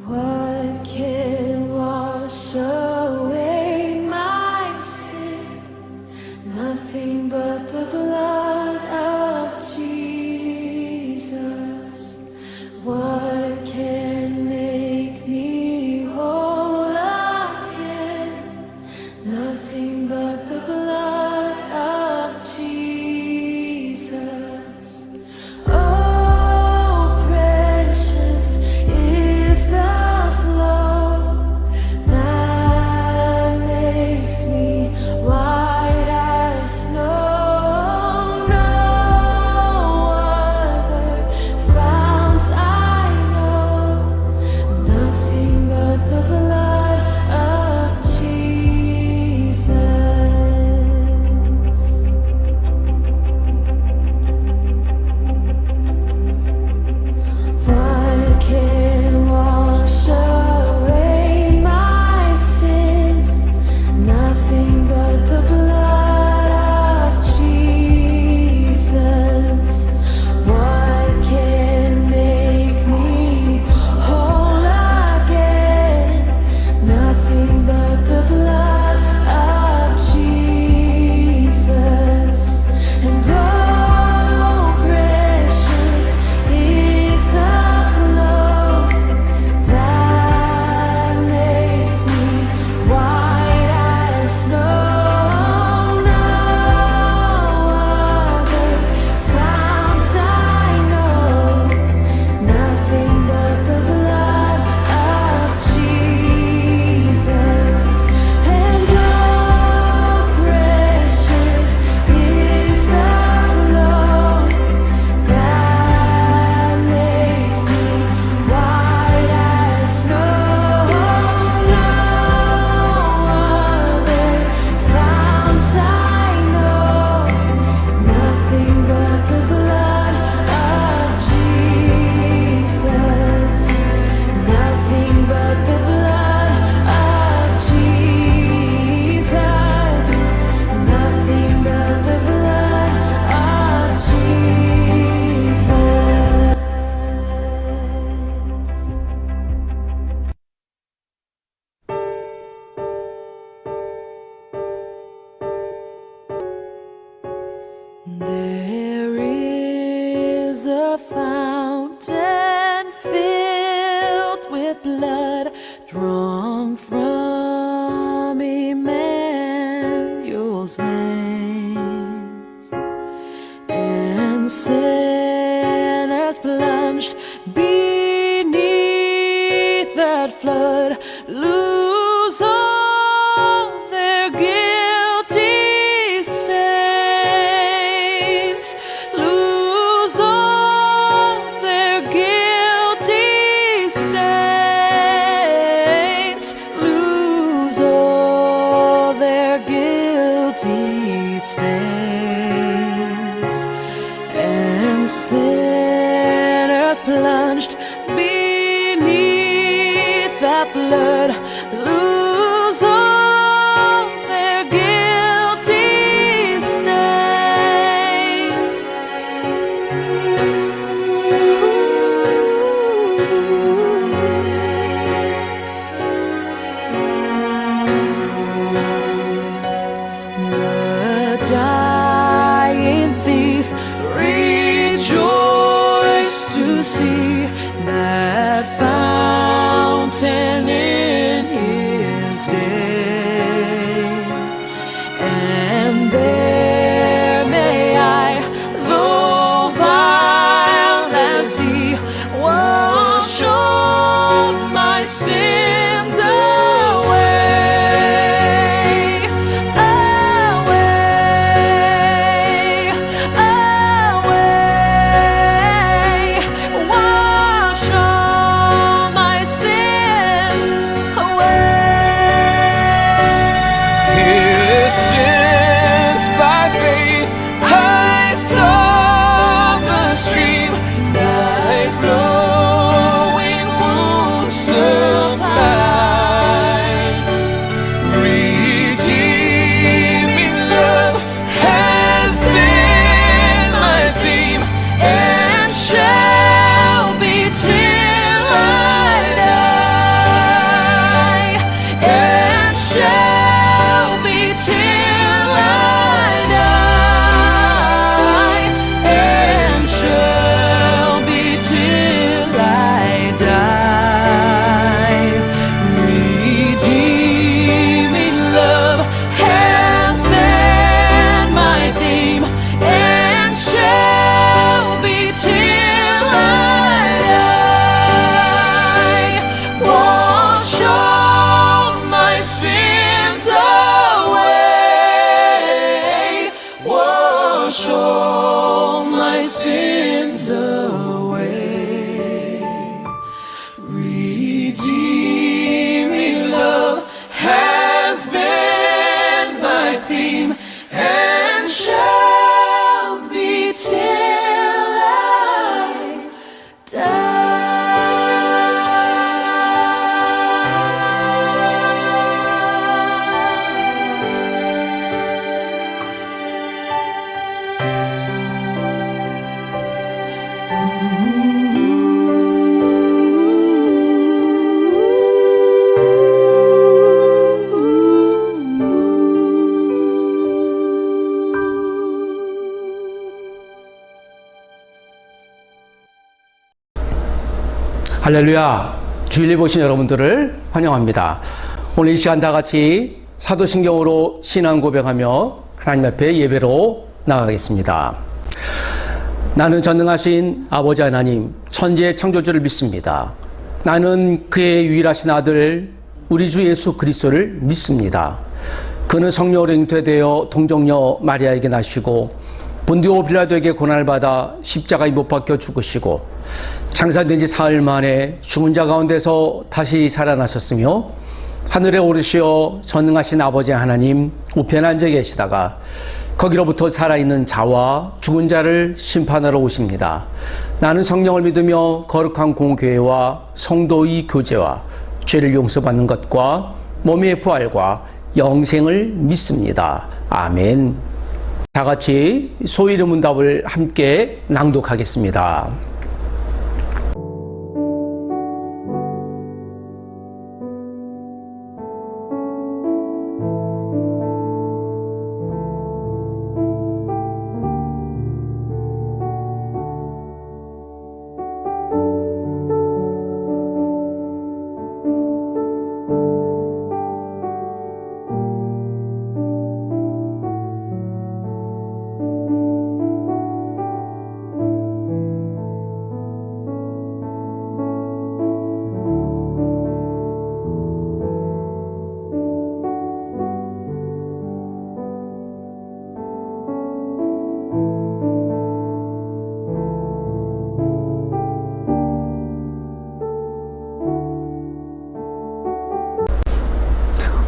What can wash away my sin? Nothing but the blood of Jesus. What can make me whole again? Nothing but the blood of Jesus. Oh, precious is the flow that makes me white as snow. No other founts I know. Nothing but the blood of Jesus. What can wash away my sin? Nothing but the blood of Jesus. What can make me whole again? Nothing but the blood of Jesus. And oh, precious is the flow that makes me white as snow. No other founts I know. Nothing but the blood of Jesus. And oh, precious is the flow that makes me white as snow. No other founts I know. Nothing but the blood of Jesus. Nothing but the blood of Jesus. Nothing but the blood of Jesus. There is a fountain filled with blood drawn from Emmanuel's veins, and sinners plunged beneath that flood lose all their guilty stains, lose all their guilty stains, lose all their guilty stains, and sinners plunged beneath that flood lose all their guilty stain. The dying thief rejoiced to see that fountain in his day, and there may I, though vile as he, wash all my sins away, away, away, wash all my sins away. His sins by 할렐루야. 주일에 보신 여러분들을 환영합니다. 오늘 이 시간 다 같이 사도신경으로 신앙 고백하며 하나님 앞에 예배로 나가겠습니다. 나는 전능하신 아버지 하나님, 천지의 창조주를 믿습니다. 나는 그의 유일하신 아들 우리 주 예수 그리스도를 믿습니다. 그는 성령으로 잉태되어 동정녀 마리아에게 나시고 본디오 빌라도에게 고난을 받아 십자가에 못 박혀 죽으시고 장사된 지 사흘 만에 죽은 자 가운데서 다시 살아나셨으며 하늘에 오르시어 전능하신 아버지 하나님 우편에 앉아 계시다가 거기로부터 살아있는 자와 죽은 자를 심판하러 오십니다. 나는 성령을 믿으며 거룩한 공교회와 성도의 교제와 죄를 용서받는 것과 몸의 부활과 영생을 믿습니다. 아멘. 다 같이 소위름 문답을 함께 낭독하겠습니다.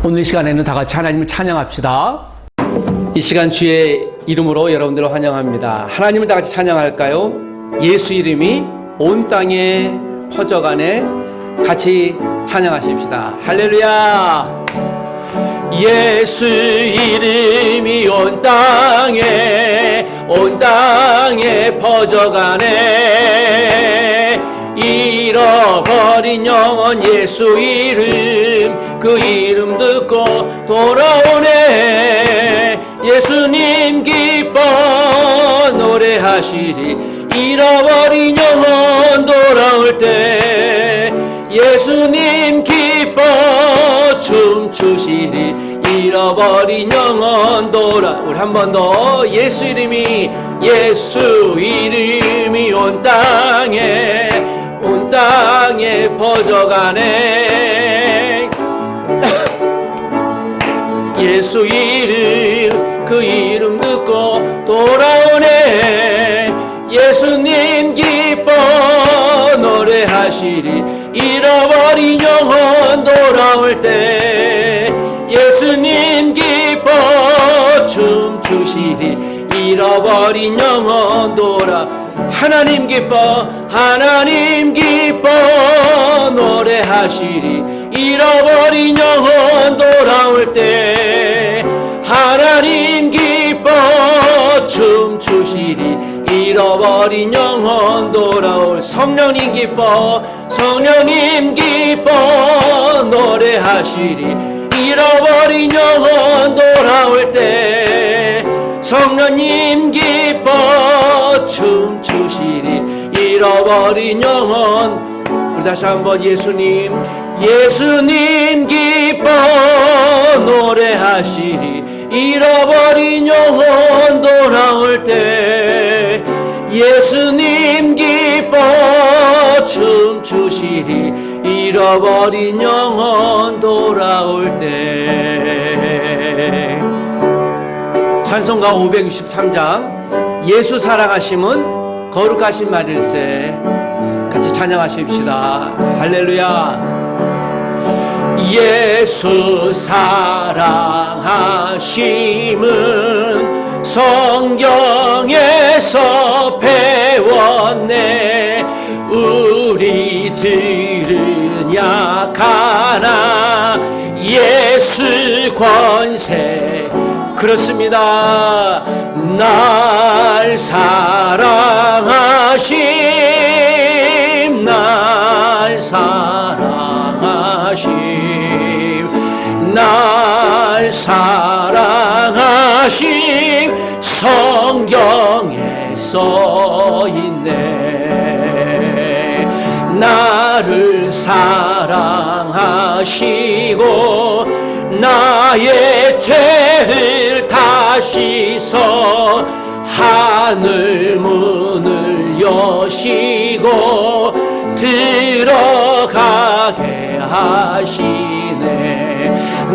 오늘 이 시간에는 다 같이 하나님을 찬양합시다. 이 시간 주의 이름으로 여러분들을 환영합니다. 하나님을 다 같이 찬양할까요? 예수 이름이 온 땅에 퍼져가네. 같이 찬양하십시다. 할렐루야. 예수 이름이 온 땅에 퍼져가네. 잃어버린 영혼 예수 이름 그 이름 듣고 돌아오네. 예수님 기뻐 노래하시리. 잃어버린 영혼 돌아올 때 예수님 기뻐 춤추시리. 잃어버린 영혼 우리 한 번 더. 예수 이름이 온 땅에 퍼져가네. 예수 이름 그 이름 듣고 돌아오네. 예수님 기뻐 노래하시리. 잃어버린 영혼 돌아올 때 예수님 기뻐 춤추시리. 잃어버린 영혼 하나님 기뻐 노래하시리. 잃어버린 영혼 돌아올 때 하나님 기뻐 춤추시리. 잃어버린 영혼 돌아올 성령님 기뻐 노래하시리. 잃어버린 영혼 돌아올 때 성령님 기뻐 춤추시리. 잃어버린 영혼 우리 다시 한번 예수님 기뻐 노래하시리. 잃어버린 영혼 돌아올 때 예수님 기뻐 춤추시리. 잃어버린 영혼 돌아올 때. 찬송가 563장 예수 사랑하심은 거룩하신 말일세. 같이 찬양하십시다. 할렐루야. 예수 사랑하심은 성경에서 배웠네. 우리들은 약하나 예수 권세. 그렇습니다. 날 사랑하심 날 사랑하심 성경에 써있네. 나를 사랑하시고 나의 죄를 다시서 하늘 문을 여시고 들어가게 하시네.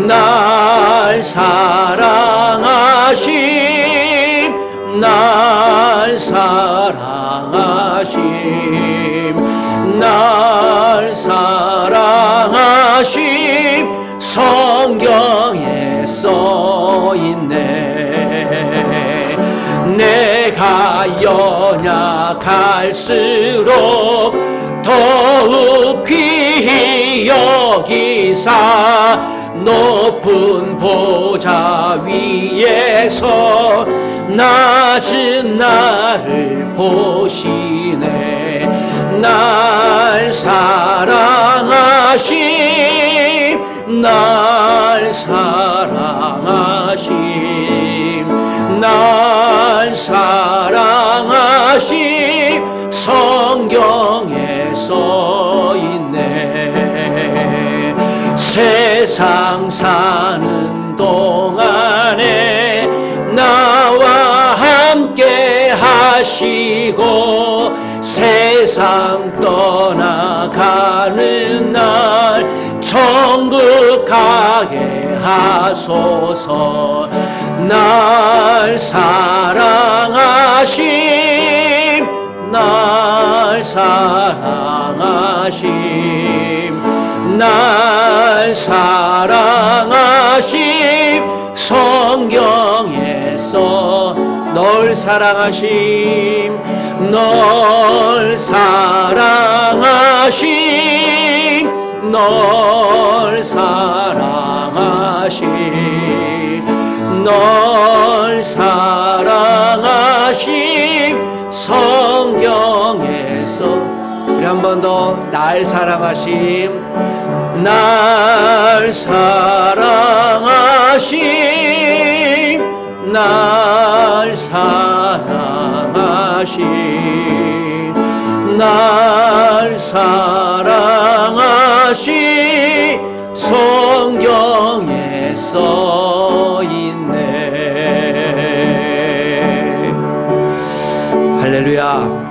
날 사랑하심, 날 사랑하심, 날 사랑하심, 성경에 써있네. 내가 연약할수록 더욱 귀히 여기사 높은 보좌 위에서 낮은 나를 보시네. 날 사랑하심, 날 사랑하심, 날 사랑하심, 성경에 써있네. 세상 사는 동안에 나와 함께 하시고 세상 떠나가는 날 천국 가게 하소서. 날 사랑하심, 날 사랑하심, 날 사랑하심, 성경에서 널 사랑하심, 널 사랑하심, 널 사랑하심, 널 사랑하심, 성경에서 우리 한 번 더 날 사랑하심, 날 사랑하심, 날 사랑하심, 날 사랑하심, 성경에 써있네. 할렐루야.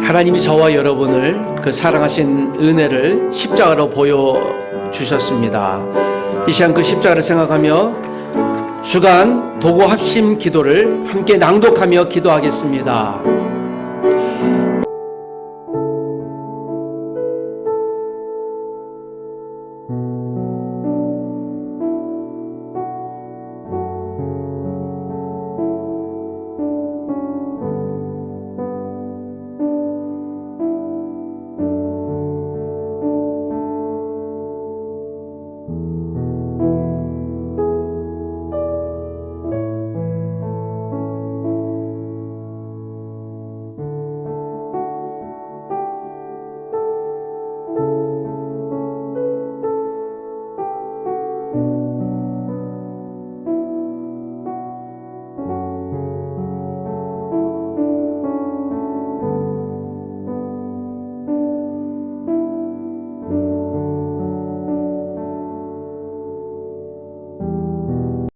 하나님이 저와 여러분을 그 사랑하신 은혜를 십자가로 보여주셨습니다. 이 시간 그 십자가를 생각하며 주간 도고 합심 기도를 함께 낭독하며 기도하겠습니다.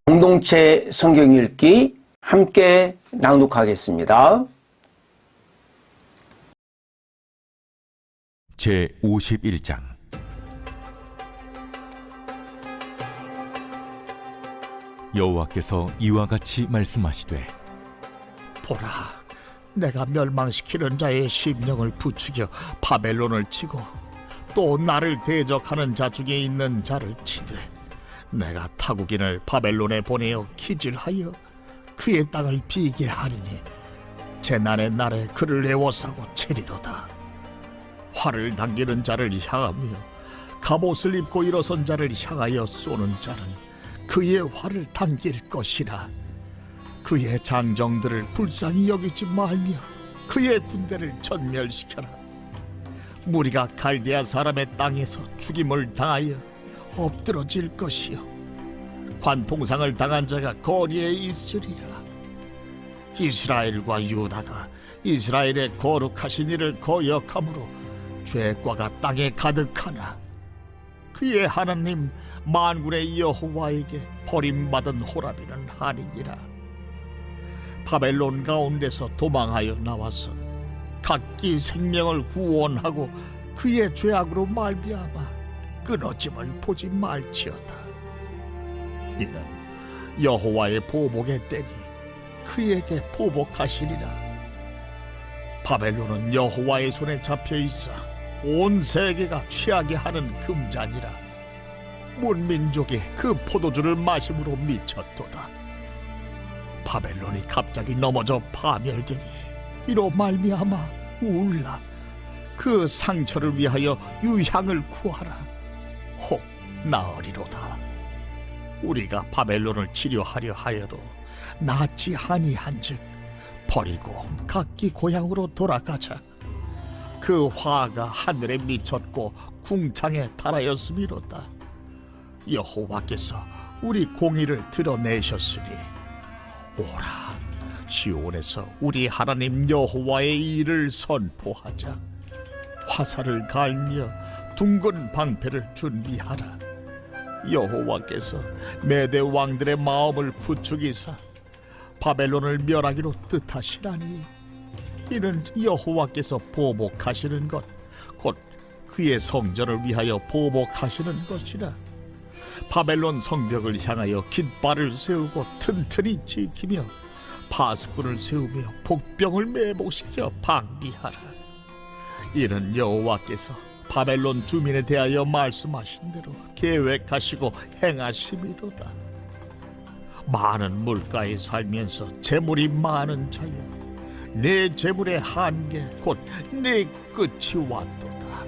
공동체 성경 읽기 함께 낭독하겠습니다. 제 51장. 여호와께서 이와 같이 말씀하시되, 보라, 내가 멸망시키는 자의 심령을 부추겨 바벨론을 치고 또 나를 대적하는 자 중에 있는 자를 치되 내가 타국인을 바벨론에 보내어 기질하여 그의 땅을 비게 하리니 재난의 날에 그를 애워싸고 채리로다. 활을 당기는 자를 향하며 갑옷을 입고 일어선 자를 향하여 쏘는 자는 그의 활을 당길 것이라. 그의 장정들을 불쌍히 여기지 말며 그의 군대를 전멸시켜라. 무리가 갈대아 사람의 땅에서 죽임을 당하여 엎드러질 것이요 관통상을 당한 자가 거리에 있으리라. 이스라엘과 유다가 이스라엘의 거룩하신 이를 거역함으로 죄과가 땅에 가득하나 그의 하나님 만군의 여호와에게 버림받은 호라비는 아니니라. 바벨론 가운데서 도망하여 나와서 각기 생명을 구원하고 그의 죄악으로 말미암아 끊어짐을 보지 말지어다. 이는 여호와의 보복의 때니 그에게 보복하시리라. 바벨론은 여호와의 손에 잡혀 있어 온 세계가 취하게 하는 금잔이라. 문민족이 그 포도주를 마심으로 미쳤도다. 바벨론이 갑자기 넘어져 파멸되니 이로 말미암아 울라. 그 상처를 위하여 유향을 구하라. 혹 나으리로다. 우리가 바벨론을 치료하려 하여도 낫지 아니한즉 버리고 각기 고향으로 돌아가자. 그 화가 하늘에 미쳤고 궁창에 달하였음이로다. 여호와께서 우리 공의를 드러내셨으니 오라, 시온에서 우리 하나님 여호와의 일을 선포하자. 화살을 갈며 둥근 방패를 준비하라. 여호와께서 메대 왕들의 마음을 부추기사 바벨론을 멸하기로 뜻하시라니. 이는 여호와께서 보복하시는 것, 곧 그의 성전을 위하여 보복하시는 것이라. 바벨론 성벽을 향하여 깃발을 세우고 튼튼히 지키며 파수꾼을 세우며 복병을 매복시켜 방비하라. 이는 여호와께서 바벨론 주민에 대하여 말씀하신 대로 계획하시고 행하심이로다. 많은 물가에 살면서 재물이 많은 자여, 내 재물의 한계 곧 내 끝이 왔도다.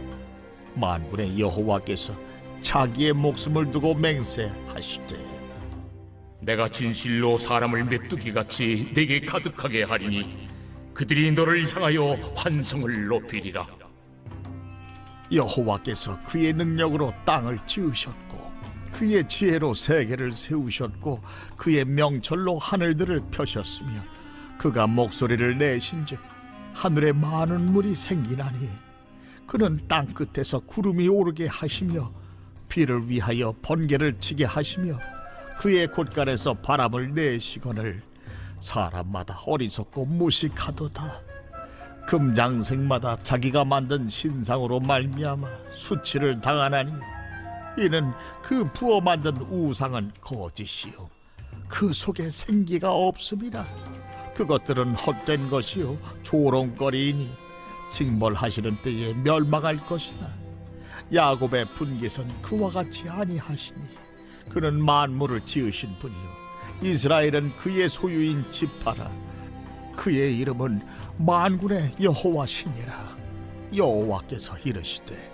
만군의 여호와께서 자기의 목숨을 두고 맹세하시되 내가 진실로 사람을 메뚜기같이 내게 가득하게 하리니 그들이 너를 향하여 환성을 높이리라. 여호와께서 그의 능력으로 땅을 지으셨고 그의 지혜로 세계를 세우셨고 그의 명철로 하늘들을 펴셨으며 그가 목소리를 내신즉 하늘에 많은 물이 생기나니 그는 땅 끝에서 구름이 오르게 하시며 비를 위하여 번개를 치게 하시며 그의 곳간에서 바람을 내시거늘 사람마다 어리석고 무식하도다. 금장색마다 자기가 만든 신상으로 말미암아 수치를 당하나니 이는 그 부어 만든 우상은 거짓이요 그 속에 생기가 없음이라. 그것들은 헛된 것이요 조롱거리이니 징벌하시는 때에 멸망할 것이나 야곱의 분깃은 그와 같이 아니하시니 그는 만물을 지으신 분이요 이스라엘은 그의 소유인 지파라. 그의 이름은 만군의 여호와시니라. 여호와께서 이르시되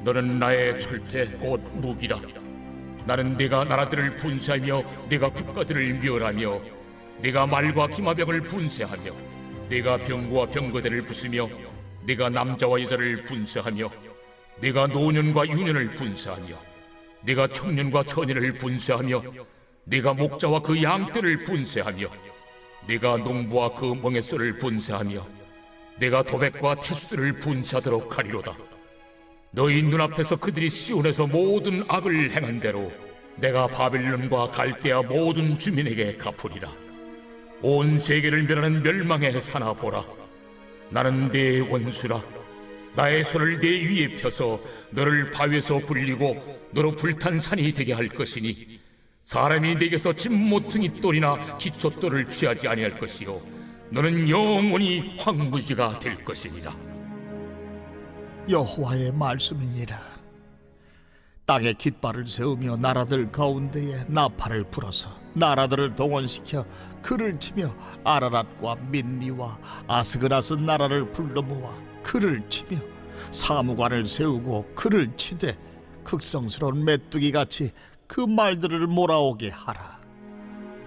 너는 나의 철퇴 곧 무기라. 나는 네가 나라들을 분쇄하며 네가 국가들을 멸하며 네가 말과 기마병을 분쇄하며 네가 병거와 병거대를 부수며 네가 남자와 여자를 분쇄하며 네가 노년과 유년을 분쇄하며 네가 청년과 처녀를 분쇄하며 네가 목자와 그 양떼를 분쇄하며 네가 농부와 그 멍에소를 분쇄하며 네가 도백과 태수들을 분쇄하도록 하리로다. 너희 눈앞에서 그들이 시온에서 모든 악을 행한 대로 내가 바벨론과 갈대아 모든 주민에게 갚으리라. 온 세계를 멸하는 멸망의 사나 보라. 나는 네 원수라. 나의 손을 네 위에 펴서 너를 바위에서 굴리고 너로 불탄 산이 되게 할 것이니 사람이 내게서 진모퉁이 돌이나 기초돌을 취하지 아니할 것이요 너는 영원히 황무지가 될 것이니라. 여호와의 말씀이니라. 땅에 깃발을 세우며 나라들 가운데에 나팔을 불어서 나라들을 동원시켜 그를 치며 아라랏과 민니와 아스그라스 나라를 불러 모아 그를 치며 사무관을 세우고 그를 치되 극성스러운 메뚜기같이 그 말들을 몰아오게 하라.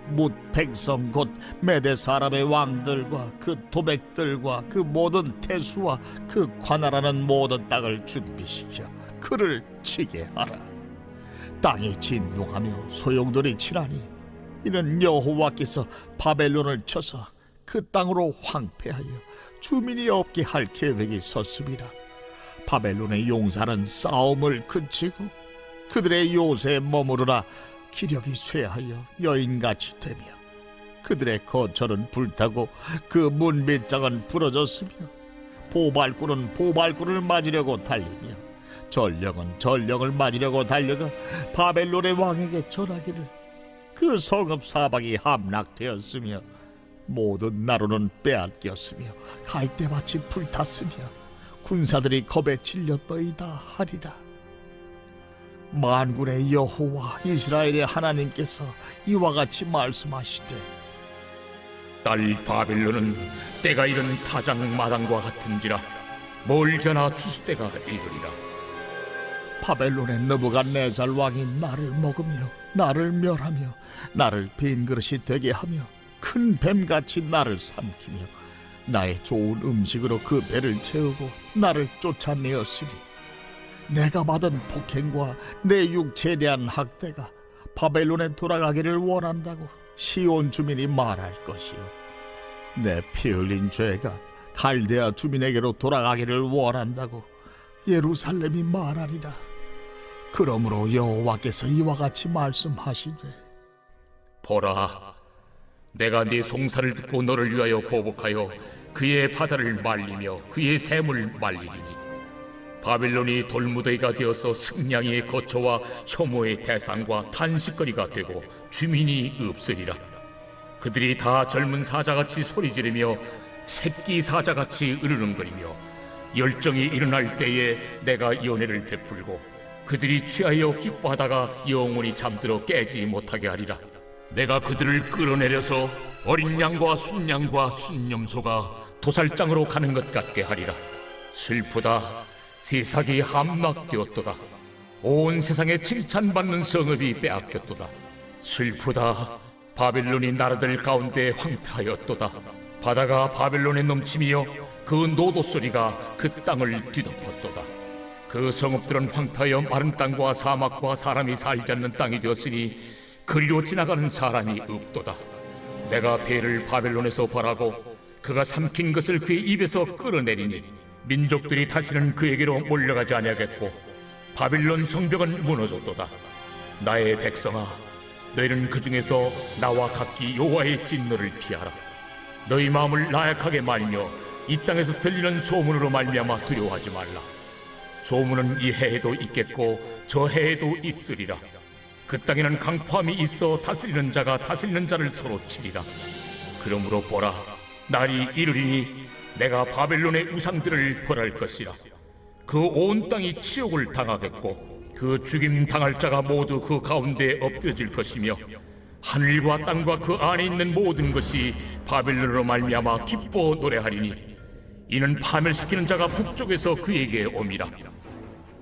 뭇 백성 곧 메대 사람의 왕들과 그 도백들과 그 모든 태수와 그 관할하는 모든 땅을 준비시켜 그를 치게 하라. 땅이 진동하며 소용돌이 치라니 이는 여호와께서 바벨론을 쳐서 그 땅으로 황폐하여 주민이 없게 할 계획이 섰습니다. 바벨론의 용사는 싸움을 그치고 그들의 요새에 머무르라 기력이 쇠하여 여인같이 되며 그들의 거처는 불타고 그 문빗장은 부러졌으며 보발꾼은 보발꾼을 맞으려고 달리며 전령은 전령을 맞으려고 달려가 바벨론의 왕에게 전하기를 그 성읍 사방이 함락되었으며 모든 나루는 빼앗겼으며 갈대밭이 불탔으며 군사들이 겁에 질렸더이다 하리라. 만군의 여호와 이스라엘의 하나님께서 이와 같이 말씀하시되 딸 바벨론은 때가 이른 타작 마당과 같은지라 멀잖아 추수 때가 이르리라. 바벨론의 느부갓네살 왕이 나를 먹으며 나를 멸하며 나를 빈 그릇이 되게 하며 큰 뱀같이 나를 삼키며 나의 좋은 음식으로 그 배를 채우고 나를 쫓아내었으니 내가 받은 폭행과 내 육체에 대한 학대가 바벨론에 돌아가기를 원한다고 시온 주민이 말할 것이요 내 피 흘린 죄가 갈대아 주민에게로 돌아가기를 원한다고 예루살렘이 말하리라. 그러므로 여호와께서 이와 같이 말씀하시되 보라, 내가 네 송사를 듣고 너를 위하여 보복하여 그의 바다를 말리며 그의 샘을 말리리니 바벨론이 돌무더기가 되어서 승냥이의 거처와 혐오의 대상과 탄식거리가 되고 주민이 없으리라. 그들이 다 젊은 사자같이 소리 지르며 새끼 사자같이 으르렁거리며 열정이 일어날 때에 내가 연회를 베풀고 그들이 취하여 기뻐하다가 영원히 잠들어 깨지 못하게 하리라. 내가 그들을 끌어내려서 어린 양과 순양과 순념소가 도살장으로 가는 것 같게 하리라. 슬프다, 세상이 함락되었도다. 온 세상에 칭찬받는 성읍이 빼앗겼도다. 슬프다, 바벨론이 나라들 가운데 황폐하였도다. 바다가 바벨론에 넘치며 그 노도 소리가 그 땅을 뒤덮었도다. 그 성읍들은 황폐하여 마른 땅과 사막과 사람이 살지 않는 땅이 되었으니 그리로 지나가는 사람이 없도다. 내가 배를 바벨론에서 벌하고 그가 삼킨 것을 그의 입에서 끌어내리니 민족들이 다시는 그에게로 몰려가지 아니하겠고 바빌론 성벽은 무너졌도다. 나의 백성아, 너희는 그 중에서 나와 각기 여호와의 진노를 피하라. 너희 마음을 나약하게 말며 이 땅에서 들리는 소문으로 말미암아 두려워하지 말라. 소문은 이 해에도 있겠고 저 해에도 있으리라. 그 땅에는 강포함이 있어 다스리는 자가 다스리는 자를 서로 치리라. 그러므로 보라, 날이 이르리니 내가 바벨론의 우상들을 벌할 것이라. 그 온 땅이 치욕을 당하겠고 그 죽임 당할 자가 모두 그 가운데 엎드러질 것이며 하늘과 땅과 그 안에 있는 모든 것이 바벨론으로 말미암아 기뻐 노래하리니 이는 파멸시키는 자가 북쪽에서 그에게 옴이라.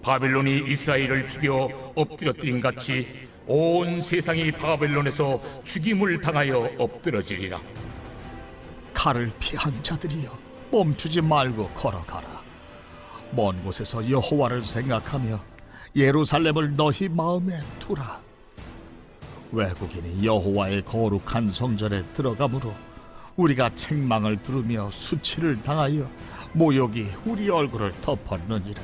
바벨론이 이스라엘을 죽여 엎드러뜨린 같이 온 세상이 바벨론에서 죽임을 당하여 엎드러지리라. 칼을 피한 자들이여 멈추지 말고 걸어가라. 먼 곳에서 여호와를 생각하며 예루살렘을 너희 마음에 두라. 외국인이 여호와의 거룩한 성전에 들어가므로 우리가 책망을 들으며 수치를 당하여 모욕이 우리 얼굴을 덮었느니라.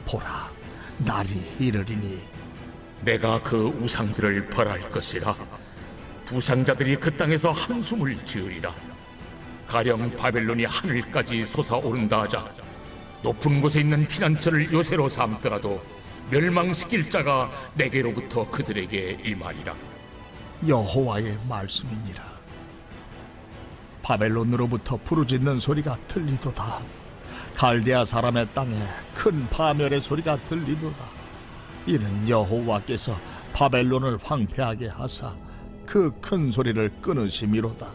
보라, 날이 이르리니 내가 그 우상들을 벌할 것이라. 부상자들이 그 땅에서 한숨을 지으리라. 가령 바벨론이 하늘까지 솟아오른다 하자 높은 곳에 있는 피난처를 요새로 삼더라도 멸망시킬 자가 내게로부터 그들에게 임하리라. 여호와의 말씀이니라. 바벨론으로부터 부르짖는 소리가 들리도다. 갈대아 사람의 땅에 큰 파멸의 소리가 들리도다. 이는 여호와께서 바벨론을 황폐하게 하사 그 큰 소리를 끊으심이로다.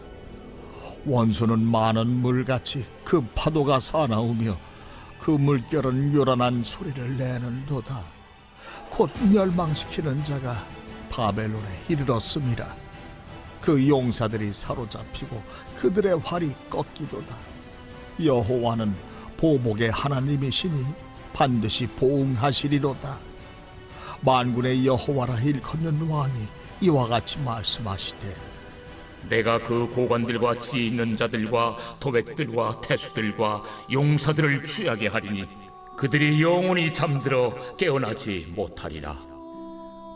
원수는 많은 물같이 그 파도가 사나우며 그 물결은 요란한 소리를 내는도다. 곧 멸망시키는 자가 바벨론에 이르렀음이라. 그 용사들이 사로잡히고 그들의 활이 꺾이도다. 여호와는 보복의 하나님이시니 반드시 보응하시리로다. 만군의 여호와라 일컫는 왕이 이와 같이 말씀하시되 내가 그 고관들과 지혜 있는 자들과 도백들과 태수들과 용사들을 취하게 하리니 그들이 영원히 잠들어 깨어나지 못하리라.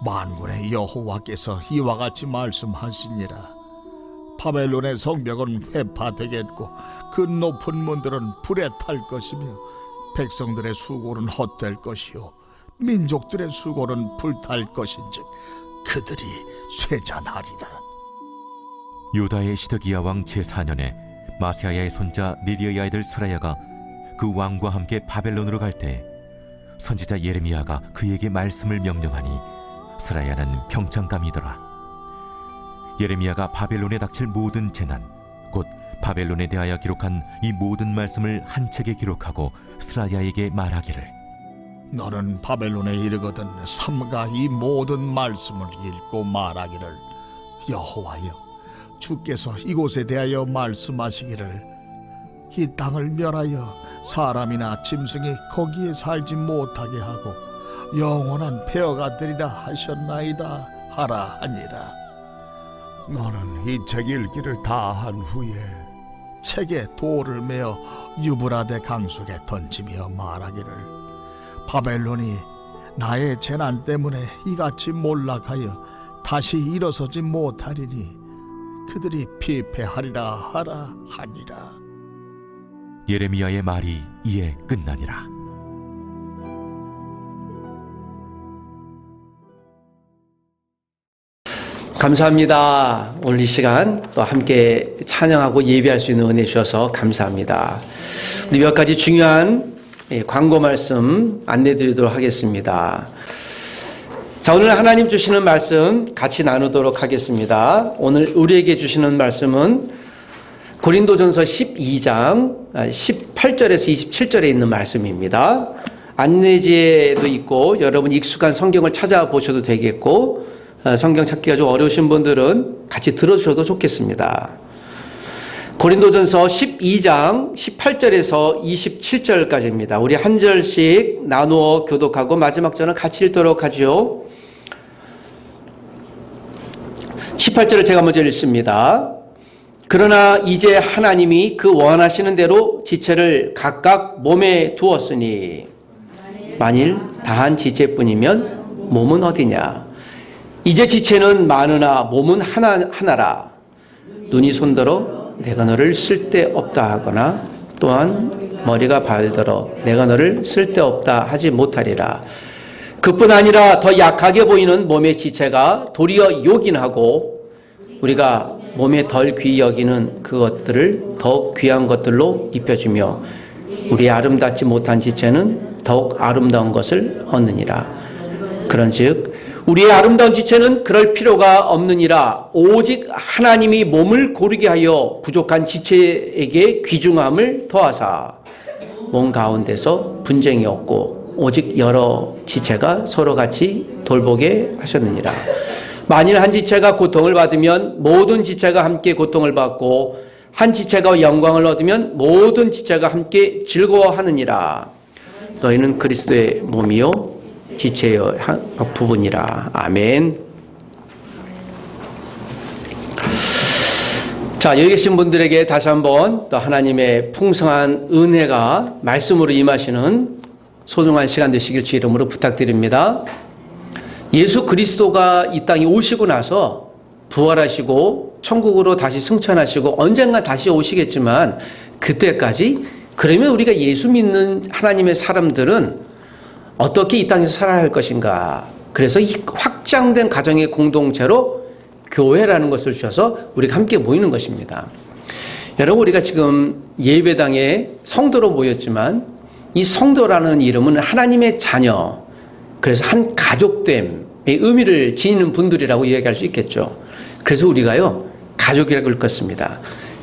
만군의 여호와께서 이와 같이 말씀하시니라. 바벨론의 성벽은 회파되겠고 그 높은 문들은 불에 탈 것이며 백성들의 수고는 헛될 것이요 민족들의 수고는 불탈 것인즉 그들이 쇠잔하리라. 유다의 시드기야 왕 제4년에 마세야의 손자 니디의 아이들 스라야가 그 왕과 함께 바벨론으로 갈 때 선지자 예레미야가 그에게 말씀을 명령하니 스라야는 평창감이더라. 예레미야가 바벨론에 닥칠 모든 재난 곧 바벨론에 대하여 기록한 이 모든 말씀을 한 책에 기록하고 스라야에게 말하기를 너는 바벨론에 이르거든 삼가 이 모든 말씀을 읽고 말하기를 여호와여 주께서 이곳에 대하여 말씀하시기를 이 땅을 멸하여 사람이나 짐승이 거기에 살지 못하게 하고 영원한 폐허가 되리라 하셨나이다 하라 하니라. 너는 이 책 읽기를 다 한 후에 책에 돌을 메어 유브라데 강속에 던지며 말하기를 바벨론이 나의 재난 때문에 이같이 몰락하여 다시 일어서지 못하리니 그들이 피폐하리라 하라 하니라. 예레미야의 말이 이에 끝나니라. 감사합니다. 오늘 이 시간 또 함께 찬양하고 예배할 수 있는 은혜 주셔서 감사합니다. 우리 몇 가지 중요한 광고 말씀 안내 드리도록 하겠습니다. 자, 오늘 하나님 주시는 말씀 같이 나누도록 하겠습니다. 오늘 우리에게 주시는 말씀은 고린도전서 12장 18절에서 27절에 있는 말씀입니다. 안내지에도 있고 여러분 익숙한 성경을 찾아보셔도 되겠고 성경 찾기가 좀 어려우신 분들은 같이 들어주셔도 좋겠습니다. 고린도전서 12장 18절에서 27절까지입니다. 우리 한 절씩 나누어 교독하고 마지막 절은 같이 읽도록 하죠. 18절을 제가 먼저 읽습니다. 그러나 이제 하나님이 그 원하시는 대로 지체를 각각 몸에 두었으니 만일 다한 지체뿐이면 몸은 어디냐? 이제 지체는 많으나 몸은 하나라. 눈이 손들어 내가 너를 쓸데없다 하거나 또한 머리가 발들어 내가 너를 쓸데없다 하지 못하리라. 그뿐 아니라 더 약하게 보이는 몸의 지체가 도리어 요긴하고 우리가 몸에 덜 귀히 여기는 그것들을 더욱 귀한 것들로 입혀주며 우리의 아름답지 못한 지체는 더욱 아름다운 것을 얻느니라. 그런즉 우리의 아름다운 지체는 그럴 필요가 없느니라. 오직 하나님이 몸을 고르게 하여 부족한 지체에게 귀중함을 더하사 몸 가운데서 분쟁이 없고 오직 여러 지체가 서로 같이 돌보게 하셨느니라. 만일 한 지체가 고통을 받으면 모든 지체가 함께 고통을 받고 한 지체가 영광을 얻으면 모든 지체가 함께 즐거워하느니라. 너희는 그리스도의 몸이요 지체의 부분이라. 아멘. 자, 여기 계신 분들에게 다시 한번 또 하나님의 풍성한 은혜가 말씀으로 임하시는 소중한 시간 되시길 주 이름으로 부탁드립니다. 예수 그리스도가 이 땅에 오시고 나서 부활하시고 천국으로 다시 승천하시고 언젠가 다시 오시겠지만 그때까지 그러면 우리가 예수 믿는 하나님의 사람들은 어떻게 이 땅에서 살아야 할 것인가? 그래서 이 확장된 가정의 공동체로 교회라는 것을 주셔서 우리가 함께 모이는 것입니다. 여러분, 우리가 지금 예배당에 성도로 모였지만 이 성도라는 이름은 하나님의 자녀, 그래서 한 가족됨의 의미를 지니는 분들이라고 이야기할 수 있겠죠. 그래서 우리가요 가족이라고 읽었습니다.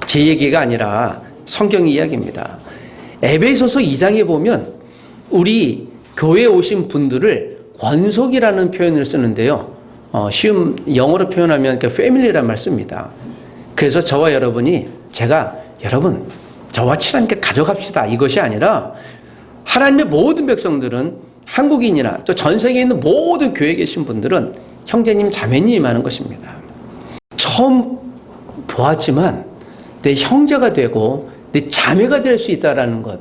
제 얘기가 아니라 성경 이야기입니다. 에베소서 2장에 보면 우리 교회에 오신 분들을 권속이라는 표현을 쓰는데요. 쉬운 영어로 표현하면 패밀리란 말 씁니다. 그래서 저와 여러분이 여러분 저와 친하니까 가져갑시다 이것이 아니라 하나님의 모든 백성들은 한국인이나 또 전 세계에 있는 모든 교회에 계신 분들은 형제님 자매님 하는 것입니다. 처음 보았지만 내 형제가 되고 내 자매가 될 수 있다는 것,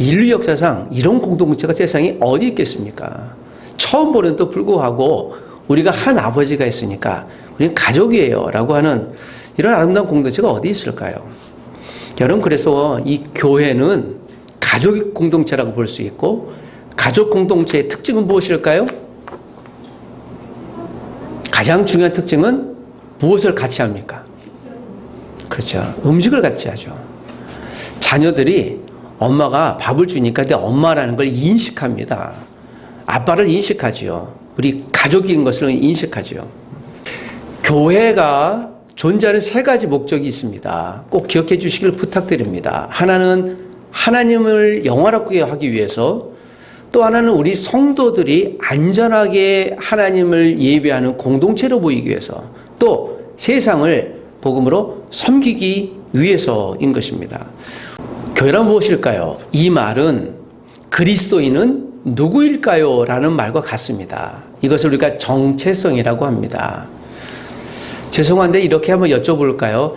인류 역사상 이런 공동체가 세상에 어디 있겠습니까? 처음 보는데도 불구하고 우리가 한 아버지가 있으니까 우리는 가족이에요 라고 하는 이런 아름다운 공동체가 어디 있을까요? 여러분, 그래서 이 교회는 가족 공동체라고 볼 수 있고, 가족 공동체의 특징은 무엇일까요? 가장 중요한 특징은 무엇을 같이 합니까? 그렇죠. 음식을 같이 하죠. 자녀들이 엄마가 밥을 주니까 내 엄마라는 걸 인식합니다. 아빠를 인식하지요. 우리 가족인 것을 인식하지요. 교회가 존재하는 세 가지 목적이 있습니다. 꼭 기억해 주시길 부탁드립니다. 하나는 하나님을 영화롭게 하기 위해서, 또 하나는 우리 성도들이 안전하게 하나님을 예배하는 공동체로 보이기 위해서, 또 세상을 복음으로 섬기기 위해서인 것입니다. 교회란 무엇일까요? 이 말은 그리스도인은 누구일까요? 라는 말과 같습니다. 이것을 우리가 정체성이라고 합니다. 죄송한데 이렇게 한번 여쭤볼까요?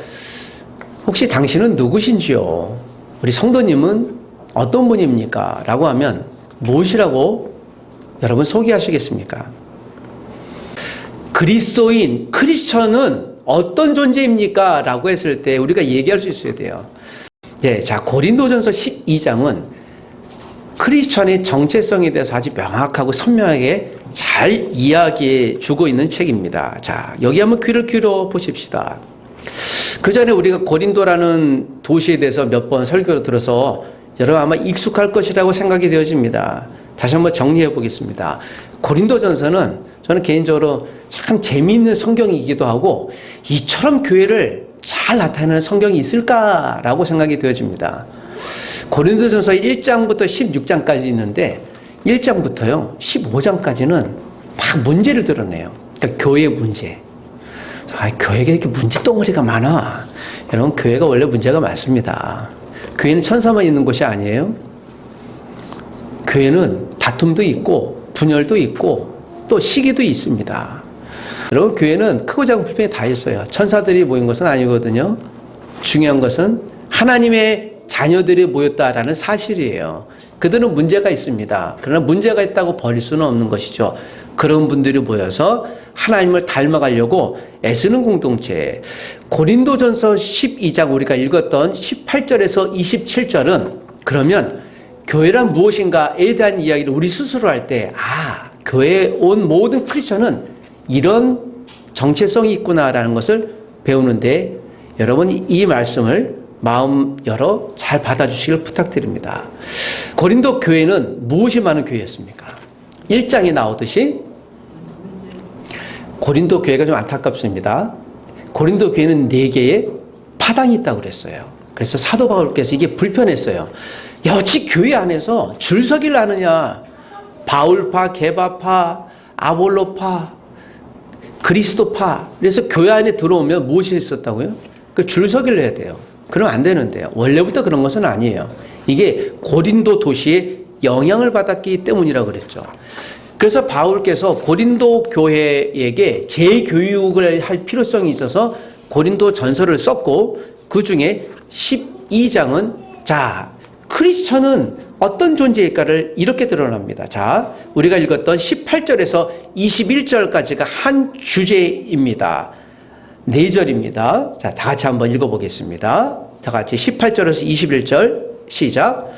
혹시 당신은 누구신지요? 우리 성도님은 어떤 분입니까? 라고 하면 무엇이라고 여러분 소개하시겠습니까? 그리스도인, 크리스천은 어떤 존재입니까? 라고 했을 때 우리가 얘기할 수 있어야 돼요. 예, 자, 고린도전서 12장은 크리스천의 정체성에 대해서 아주 명확하고 선명하게 잘 이야기해 주고 있는 책입니다. 자, 여기 한번 귀를 기울여 보십시다. 그 전에 우리가 고린도라는 도시에 대해서 몇 번 설교를 들어서 여러분 아마 익숙할 것이라고 생각이 되어집니다. 다시 한번 정리해 보겠습니다. 고린도전서는 저는 개인적으로 참 재미있는 성경이기도 하고, 이처럼 교회를 잘 나타내는 성경이 있을까라고 생각이 되어집니다. 고린도전서 1장부터 16장까지 있는데 1장부터요 15장까지는 막 문제를 드러내요. 그러니까 교회의 문제. 교회가 이렇게 문제 덩어리가 많아. 여러분, 교회가 원래 문제가 많습니다. 교회는 천사만 있는 곳이 아니에요. 교회는 다툼도 있고 분열도 있고 또 시기도 있습니다. 여러분, 교회는 크고 작은 불평이 다 있어요. 천사들이 모인 것은 아니거든요. 중요한 것은 하나님의 자녀들이 모였다라는 사실이에요. 그들은 문제가 있습니다. 그러나 문제가 있다고 버릴 수는 없는 것이죠. 그런 분들이 모여서 하나님을 닮아가려고 애쓰는 공동체. 고린도전서 12장 우리가 읽었던 18절에서 27절은 그러면 교회란 무엇인가에 대한 이야기를 우리 스스로 할 때, 교회에 온 모든 크리스천은 이런 정체성이 있구나라는 것을 배우는데, 여러분 이 말씀을 마음 열어 잘 받아주시길 부탁드립니다. 고린도 교회는 무엇이 많은 교회였습니까? 1장에 나오듯이 고린도 교회가 좀 안타깝습니다. 고린도 교회는 4개의 파당이 있다고 그랬어요. 그래서 사도 바울께서 이게 불편했어요. 야, 어찌 교회 안에서 줄 서기를 하느냐. 바울파, 게바파, 아볼로파, 그리스도파. 그래서 교회 안에 들어오면 무엇이 있었다고요? 그 줄 서기를 해야 돼요. 그러면 안 되는데요. 원래부터 그런 것은 아니에요. 이게 고린도 도시에 영향을 받았기 때문이라고 그랬죠. 그래서 바울께서 고린도 교회에게 재교육을 할 필요성이 있어서 고린도 전서를 썼고, 그 중에 12장은 자, 크리스천은 어떤 존재일까를 이렇게 드러납니다. 자, 우리가 읽었던 18절에서 21절까지가 한 주제입니다. 4절입니다. 자, 다 같이 한번 읽어보겠습니다. 다 같이 18절에서 21절 시작.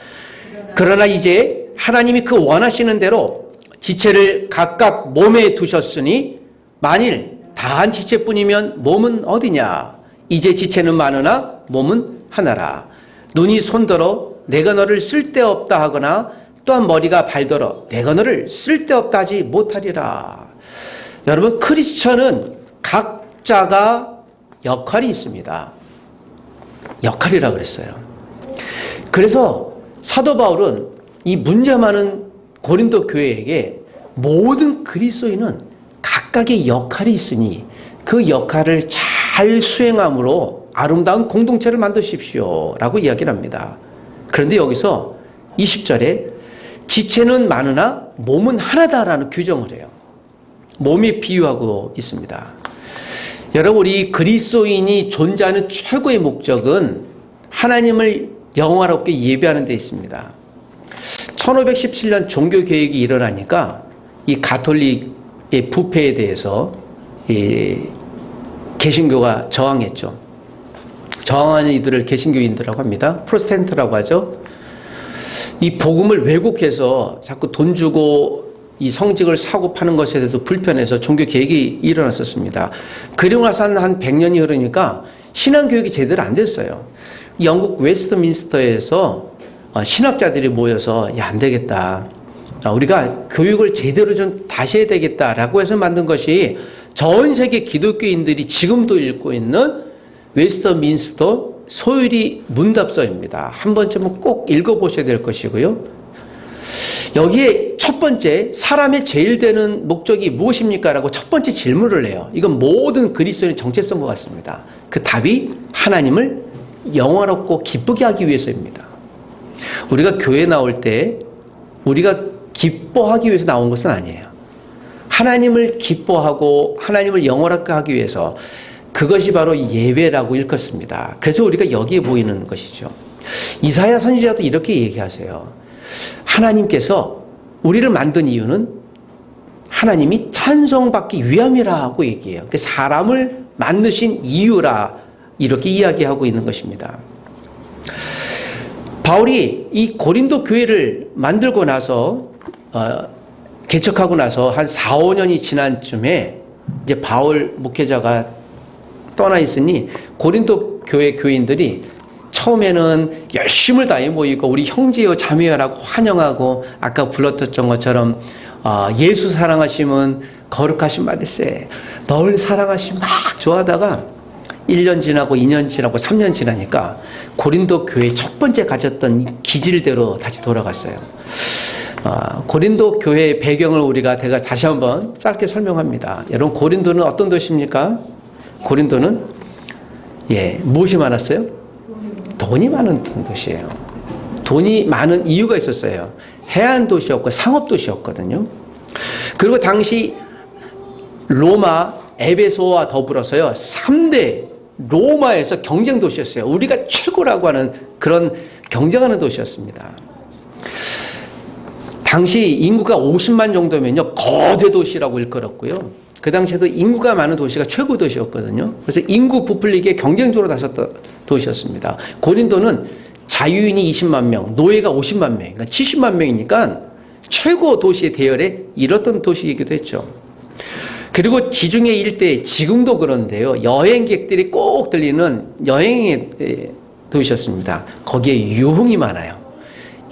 그러나 이제 하나님이 그 원하시는 대로 지체를 각각 몸에 두셨으니 만일 다한 지체뿐이면 몸은 어디냐? 이제 지체는 많으나 몸은 하나라. 눈이 손더러 내가 너를 쓸데없다 하거나 또한 머리가 발더러 내가 너를 쓸데없다 하지 못하리라. 여러분, 크리스천은 각자가 역할이 있습니다. 역할이라 그랬어요. 그래서 사도 바울은 이 문제 많은 고린도 교회에게 모든 그리스도인은 각각의 역할이 있으니 그 역할을 잘 수행함으로 아름다운 공동체를 만드십시오 라고 이야기를 합니다. 그런데 여기서 20절에 지체는 많으나 몸은 하나다라는 규정을 해요. 몸이 비유하고 있습니다. 여러분, 우리 그리스도인이 존재하는 최고의 목적은 하나님을 영화롭게 예배하는 데 있습니다. 1517년 종교개혁이 일어나니까 이 가톨릭의 부패에 대해서 이 개신교가 저항했죠. 저항하는 이들을 개신교인들이라고 합니다. 프로테스탄트라고 하죠. 이 복음을 왜곡해서 자꾸 돈 주고 이 성직을 사고 파는 것에 대해서 불편해서 종교개혁이 일어났었습니다. 그리고 나서 한 100년이 흐르니까 신앙교육이 제대로 안 됐어요. 영국 웨스트민스터에서 신학자들이 모여서 야, 안 되겠다. 우리가 교육을 제대로 좀 다시 해야 되겠다라고 해서 만든 것이 전 세계 기독교인들이 지금도 읽고 있는 웨스트민스터 소율이 문답서입니다. 한 번쯤은 꼭 읽어보셔야 될 것이고요. 여기에 첫 번째 사람의 제일 되는 목적이 무엇입니까? 라고 첫 번째 질문을 해요. 이건 모든 그리스도인의 정체성과 같습니다. 그 답이 하나님을 영화롭고 기쁘게 하기 위해서입니다. 우리가 교회 나올 때 우리가 기뻐하기 위해서 나온 것은 아니에요. 하나님을 기뻐하고 하나님을 영원하게 하기 위해서, 그것이 바로 예배라고 일컫습니다. 그래서 우리가 여기에 보이는 것이죠. 이사야 선지자도 이렇게 얘기하세요. 하나님께서 우리를 만든 이유는 하나님이 찬송받기 위함이라고 얘기해요. 사람을 만드신 이유라 이렇게 이야기하고 있는 것입니다. 바울이 이 고린도 교회를 만들고 나서 개척하고 나서 한 4, 5년이 지난 쯤에 이제 바울 목회자가 떠나 있으니 고린도 교회 교인들이 처음에는 열심을 다해 모이고 우리 형제여 자매여라고 환영하고 아까 불렀던 것처럼 예수 사랑하심은 거룩하신 말일세, 널 사랑하심 막 좋아하다가 1년 지나고 2년 지나고 3년 지나니까 고린도 교회 첫 번째 가졌던 기질대로 다시 돌아갔어요. 고린도 교회의 배경을 우리가 다시 한번 짧게 설명합니다. 여러분, 고린도는 어떤 도시입니까? 고린도는 무엇이 많았어요? 돈이 많은 도시예요. 돈이 많은 이유가 있었어요. 해안 도시였고 상업 도시였거든요. 그리고 당시 로마, 에베소와 더불어서요 3대 로마에서 경쟁 도시였어요. 우리가 최고라고 하는 그런 경쟁하는 도시였습니다. 당시 인구가 50만 정도면요 거대 도시라고 일컬었고요. 그 당시에도 인구가 많은 도시가 최고 도시였거든요. 그래서 인구 부풀리기에 경쟁적으로 나섰던 도시였습니다. 고린도는 자유인이 20만 명, 노예가 50만 명, 그러니까 70만 명이니까 최고 도시의 대열에 이뤘던 도시이기도 했죠. 그리고 지중해 일대, 지금도 그런데요, 여행객들이 꼭 들리는 여행의 도시였습니다. 거기에 유흥이 많아요.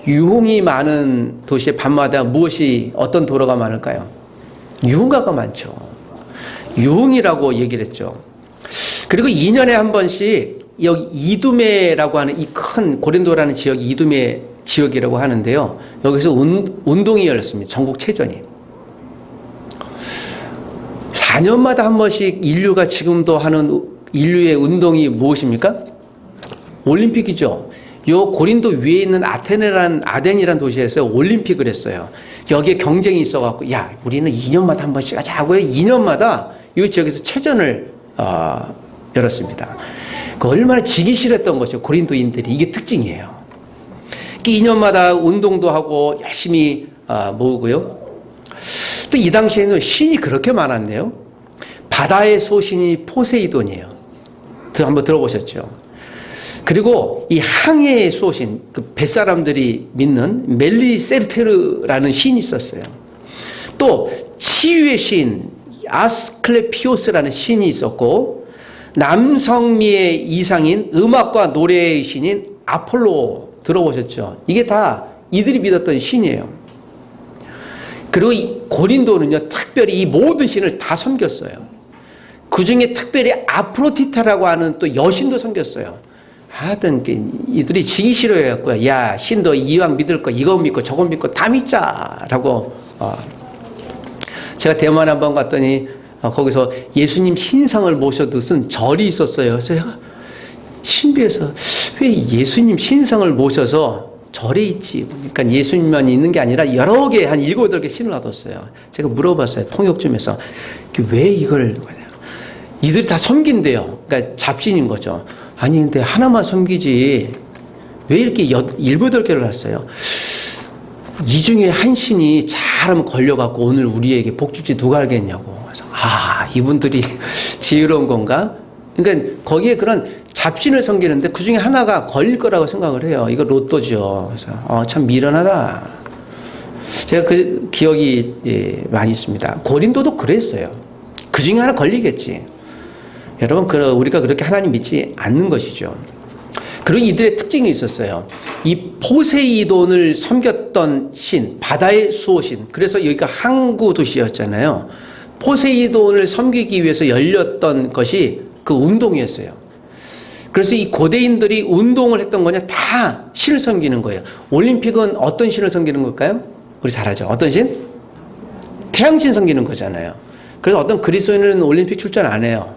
유흥이 많은 도시의 밤마다 어떤 도로가 많을까요? 유흥가가 많죠. 유흥이라고 얘기를 했죠. 그리고 2년에 한 번씩 여기 이두메라고 하는 이 큰 고린도라는 지역이 이두메 지역이라고 하는데요. 여기서 운동이 열렸습니다. 전국체전이. 4년마다 한 번씩 인류가 지금도 하는 인류의 운동이 무엇입니까? 올림픽이죠. 요 고린도 위에 있는 아덴이라는 도시에서 올림픽을 했어요. 여기에 경쟁이 있어갖고, 야, 우리는 2년마다 한 번씩 하자고요. 2년마다 이 지역에서 체전을 열었습니다. 그 얼마나 지기 싫었던 것이죠. 고린도인들이. 이게 특징이에요. 2년마다 운동도 하고 열심히 모으고요. 또 이 당시에는 신이 그렇게 많았네요. 바다의 소신이 포세이돈이에요. 한번 들어보셨죠? 그리고 이 항해의 소신, 그 뱃사람들이 믿는 멜리세르테르라는 신이 있었어요. 또 치유의 신 아스클레피오스라는 신이 있었고, 남성미의 이상인 음악과 노래의 신인 아폴로 들어보셨죠? 이게 다 이들이 믿었던 신이에요. 그리고 이 고린도는요, 특별히 이 모든 신을 다 섬겼어요. 그 중에 특별히 아프로디테라고 하는 또 여신도 섬겼어요. 하여튼 이들이 지기 싫어해갖고요. 야, 신도 이왕 믿을 거 이거 믿고 저거 믿고 다 믿자라고. 제가 대만 한번 갔더니 거기서 예수님 신상을 모셔둔 절이 있었어요. 그래서 제가 신비해서 왜 예수님 신상을 모셔서 절에 있지? 그러니까 예수님만 있는 게 아니라 여러 개, 한 7, 8개 신을 놔뒀어요. 제가 물어봤어요. 통역점에서. 왜 이걸, 이들이 다 섬긴대요. 그러니까 잡신인 거죠. 아니, 근데 하나만 섬기지. 왜 이렇게 7, 8개를 놨어요? 이 중에 한 신이 잘하면 걸려갖고 오늘 우리에게 복 줄지 누가 알겠냐고. 그래서 이분들이 지혜로운 건가? 그러니까 거기에 그런 잡신을 섬기는데 그 중에 하나가 걸릴 거라고 생각을 해요. 이거 로또죠. 그래서 참 미련하다. 제가 그 기억이 많이 있습니다. 고린도도 그랬어요. 그 중에 하나 걸리겠지. 여러분, 우리가 그렇게 하나님 믿지 않는 것이죠. 그리고 이들의 특징이 있었어요. 이 포세이돈을 섬겼던 신, 바다의 수호신. 그래서 여기가 항구 도시였잖아요. 포세이돈을 섬기기 위해서 열렸던 것이 그 운동이었어요. 그래서 이 고대인들이 운동을 했던 거냐? 다 신을 섬기는 거예요. 올림픽은 어떤 신을 섬기는 걸까요? 우리 잘 알죠. 어떤 신? 태양신 섬기는 거잖아요. 그래서 어떤 그리스도인은 올림픽 출전 안 해요.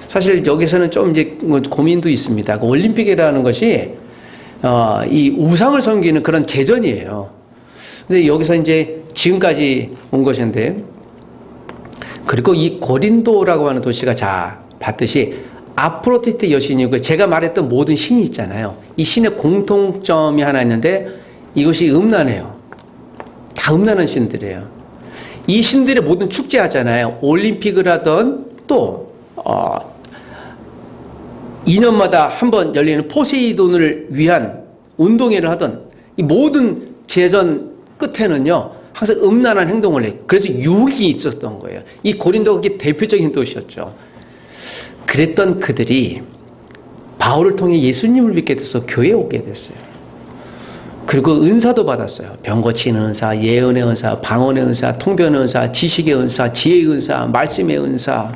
사실 여기서는 좀 이제 고민도 있습니다. 그 올림픽이라는 것이 이 우상을 섬기는 그런 제전이에요. 근데 여기서 이제 지금까지 온 것인데, 그리고 이 고린도라고 하는 도시가 봤듯이 아프로디테 여신이고, 제가 말했던 모든 신이 있잖아요. 이 신의 공통점이 하나 있는데 이것이 음란해요. 다 음란한 신들이에요. 이 신들의 모든 축제 하잖아요. 올림픽을 하던 또 2년마다 한 번 열리는 포세이돈을 위한 운동회를 하던 이 모든 제전 끝에는요, 항상 음란한 행동을 해요. 그래서 유혹이 있었던 거예요. 이 고린도가 그게 대표적인 도시였죠. 그랬던 그들이 바울을 통해 예수님을 믿게 돼서 교회에 오게 됐어요. 그리고 은사도 받았어요. 병 고치는 은사, 예언의 은사, 방언의 은사, 통변의 은사, 지식의 은사, 지혜의 은사, 말씀의 은사,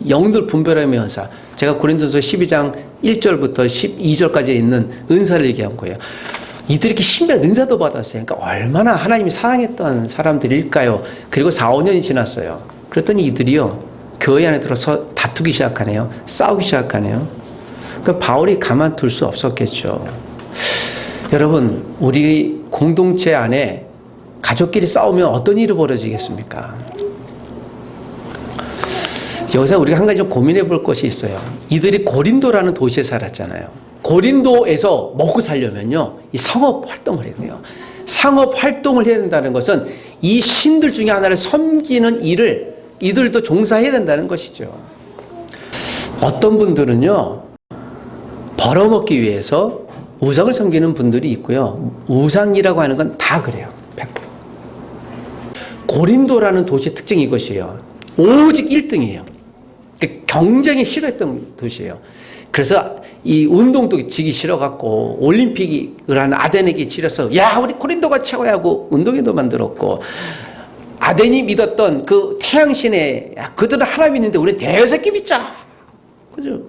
영들 분별함의 은사. 제가 고린도서 12장 1절부터 12절까지 있는 은사를 얘기한 거예요. 이들이 이렇게 신비한 은사도 받았어요. 그러니까 얼마나 하나님이 사랑했던 사람들일까요? 그리고 4, 5년이 지났어요. 그랬더니 이들이요, 교회 안에 들어서 다투기 시작하네요. 싸우기 시작하네요. 그러니까 바울이 가만둘 수 없었겠죠. 여러분, 우리 공동체 안에 가족끼리 싸우면 어떤 일이 벌어지겠습니까? 여기서 우리가 한 가지 좀 고민해 볼 것이 있어요. 이들이 고린도라는 도시에 살았잖아요. 고린도에서 먹고 살려면요, 이 상업 활동을 해야 돼요. 상업 활동을 해야 된다는 것은 이 신들 중에 하나를 섬기는 일을 이들도 종사해야 된다는 것이죠. 어떤 분들은요, 벌어먹기 위해서 우상을 섬기는 분들이 있고요. 우상이라고 하는 건 다 그래요. 100%. 고린도라는 도시의 특징이 이것이에요. 오직 1등이에요. 경쟁이 싫어했던 도시예요. 그래서 이 운동도 지기 싫어갖고 올림픽을 하는 아덴에게 치려서 야, 우리 고린도가 최고야 하고 운동회도 만들었고, 아덴이 믿었던 그 태양신에 야, 그들은 하나님 있는데 우리 대새끼 믿자. 그죠?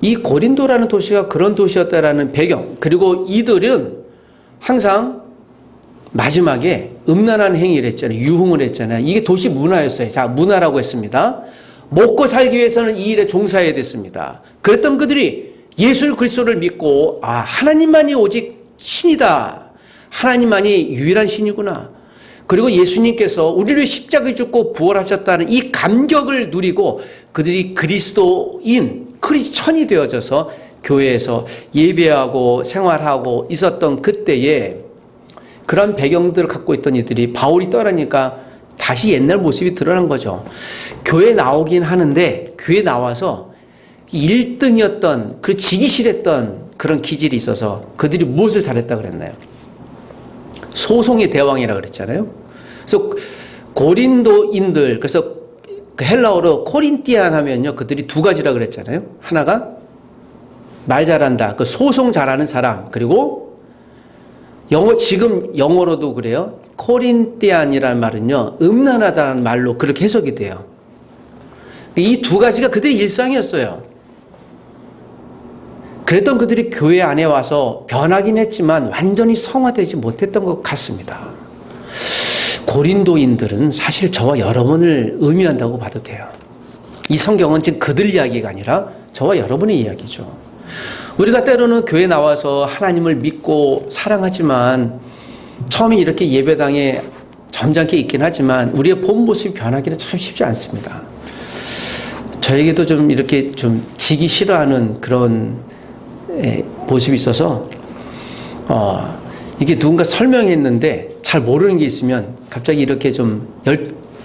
이 고린도라는 도시가 그런 도시였다라는 배경, 그리고 이들은 항상 마지막에 음란한 행위를 했잖아요. 유흥을 했잖아요. 이게 도시 문화였어요. 자, 문화라고 했습니다. 먹고 살기 위해서는 이 일에 종사해야 됐습니다. 그랬던 그들이 예수 그리스도를 믿고 하나님만이 오직 신이다. 하나님만이 유일한 신이구나. 그리고 예수님께서 우리를 십자가에 죽고 부활하셨다는 이 감격을 누리고 그들이 그리스도인, 크리스천이 되어져서 교회에서 예배하고 생활하고 있었던 그때에 그런 배경들을 갖고 있던 이들이 바울이 떠나니까 다시 옛날 모습이 드러난 거죠. 교회 나오긴 하는데 교회 나와서 1등이었던, 그 지기 싫었던 그런 기질이 있어서 그들이 무엇을 잘했다 그랬나요? 소송의 대왕이라 그랬잖아요. 그래서 고린도인들, 그래서 그 헬라어로 코린티안 하면요, 그들이 두 가지라 그랬잖아요. 하나가 말 잘한다, 그 소송 잘하는 사람, 그리고 지금 영어로도 그래요. 코린티안이라는 말은요, 음란하다는 말로 그렇게 해석이 돼요. 이 두 가지가 그들의 일상이었어요. 그랬던 그들이 교회 안에 와서 변하긴 했지만 완전히 성화되지 못했던 것 같습니다. 고린도인들은 사실 저와 여러분을 의미한다고 봐도 돼요. 이 성경은 지금 그들 이야기가 아니라 저와 여러분의 이야기죠. 우리가 때로는 교회 나와서 하나님을 믿고 사랑하지만 처음에 이렇게 예배당에 점잖게 있긴 하지만 우리의 본 모습이 변하기는 참 쉽지 않습니다. 저에게도 좀 이렇게 좀 지기 싫어하는 그런 모습이 있어서 이게 누군가 설명했는데 잘 모르는 게 있으면 갑자기 이렇게 좀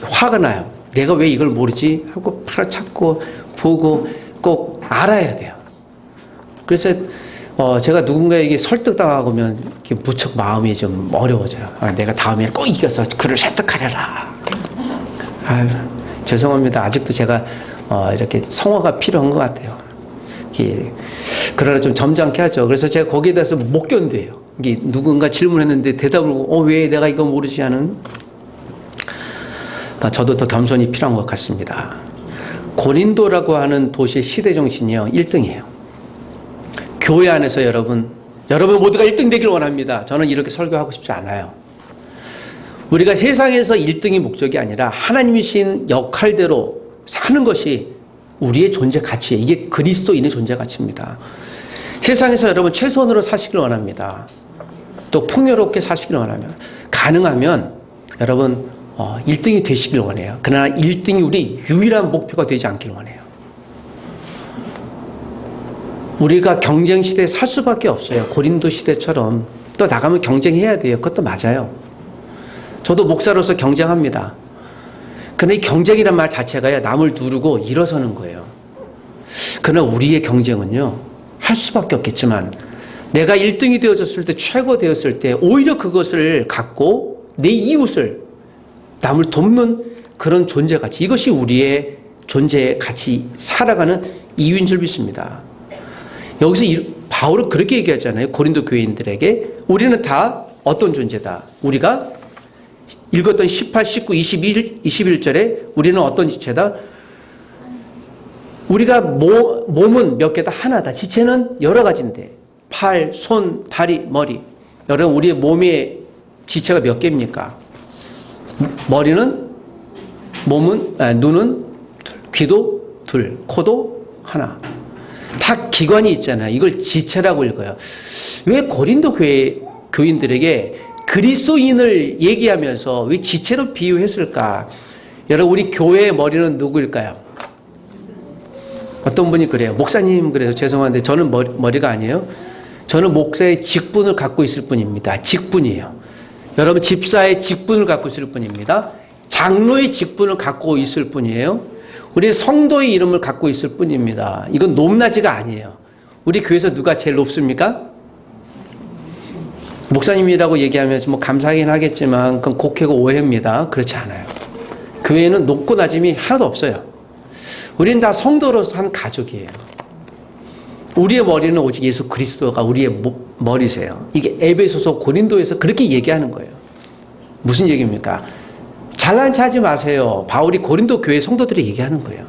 화가 나요. 내가 왜 이걸 모르지? 하고 팔아찾고 보고 꼭 알아야 돼요. 그래서 제가 누군가에게 설득당하면 무척 마음이 좀 어려워져요. 내가 다음에 꼭 이겨서 그를 설득하려라. 아유, 죄송합니다. 아직도 제가 이렇게 성화가 필요한 것 같아요. 그러나 좀 점잖게 하죠. 그래서 제가 거기에 대해서 못 견뎌요. 이게 누군가 질문했는데 대답을 왜 내가 이거 모르지 하는, 저도 더 겸손이 필요한 것 같습니다. 고린도라고 하는 도시의 시대 정신이요 1등이에요. 교회 안에서 여러분 모두가 1등 되길 원합니다. 저는 이렇게 설교하고 싶지 않아요. 우리가 세상에서 1등이 목적이 아니라 하나님이 주신 역할대로 사는 것이 우리의 존재 가치예요. 이게 그리스도인의 존재 가치입니다. 세상에서 여러분 최선으로 사시길 원합니다. 또 풍요롭게 사시길 원합니다. 가능하면 여러분 1등이 되시길 원해요. 그러나 1등이 우리 유일한 목표가 되지 않길 원해요. 우리가 경쟁 시대에 살 수밖에 없어요. 고린도 시대처럼. 또 나가면 경쟁해야 돼요. 그것도 맞아요. 저도 목사로서 경쟁합니다. 그러나 이 경쟁이란 말 자체가 남을 누르고 일어서는 거예요. 그러나 우리의 경쟁은요, 할 수밖에 없겠지만 내가 1등이 되어졌을 때, 최고 되었을 때 오히려 그것을 갖고 내 이웃을, 남을 돕는 그런 존재 가치, 이것이 우리의 존재 가치, 살아가는 이유인 줄 믿습니다. 여기서 바울은 그렇게 얘기하잖아요. 고린도 교인들에게 우리는 다 어떤 존재다. 우리가 읽었던 18, 19, 21절에 우리는 어떤 지체다. 우리가 몸은 몇 개다? 하나다. 지체는 여러 가지인데 팔, 손, 다리, 머리. 여러분 우리의 몸의 지체가 몇 개입니까? 눈은 둘, 귀도 둘, 코도 하나. 다 기관이 있잖아요. 이걸 지체라고 읽어요. 왜 고린도 교인들에게 그리스도인을 얘기하면서 왜 지체로 비유했을까? 여러분 우리 교회의 머리는 누구일까요? 어떤 분이 그래요. 목사님 그래서 죄송한데 저는 머리가 아니에요. 저는 목사의 직분을 갖고 있을 뿐입니다. 직분이에요. 여러분 집사의 직분을 갖고 있을 뿐입니다. 장로의 직분을 갖고 있을 뿐이에요. 우리 성도의 이름을 갖고 있을 뿐입니다. 이건 높낮이가 아니에요. 우리 교회에서 누가 제일 높습니까? 목사님이라고 얘기하면 뭐 감사하긴 하겠지만 그건 곡해고 오해입니다. 그렇지 않아요. 교회에는 높고 낮음이 하나도 없어요. 우리는 다 성도로서 한 가족이에요. 우리의 머리는 오직 예수 그리스도가 우리의 머리세요. 이게 에베소서 고린도에서 그렇게 얘기하는 거예요. 무슨 얘기입니까? 잘난 체 하지 마세요. 바울이 고린도 교회 성도들이 얘기하는 거예요.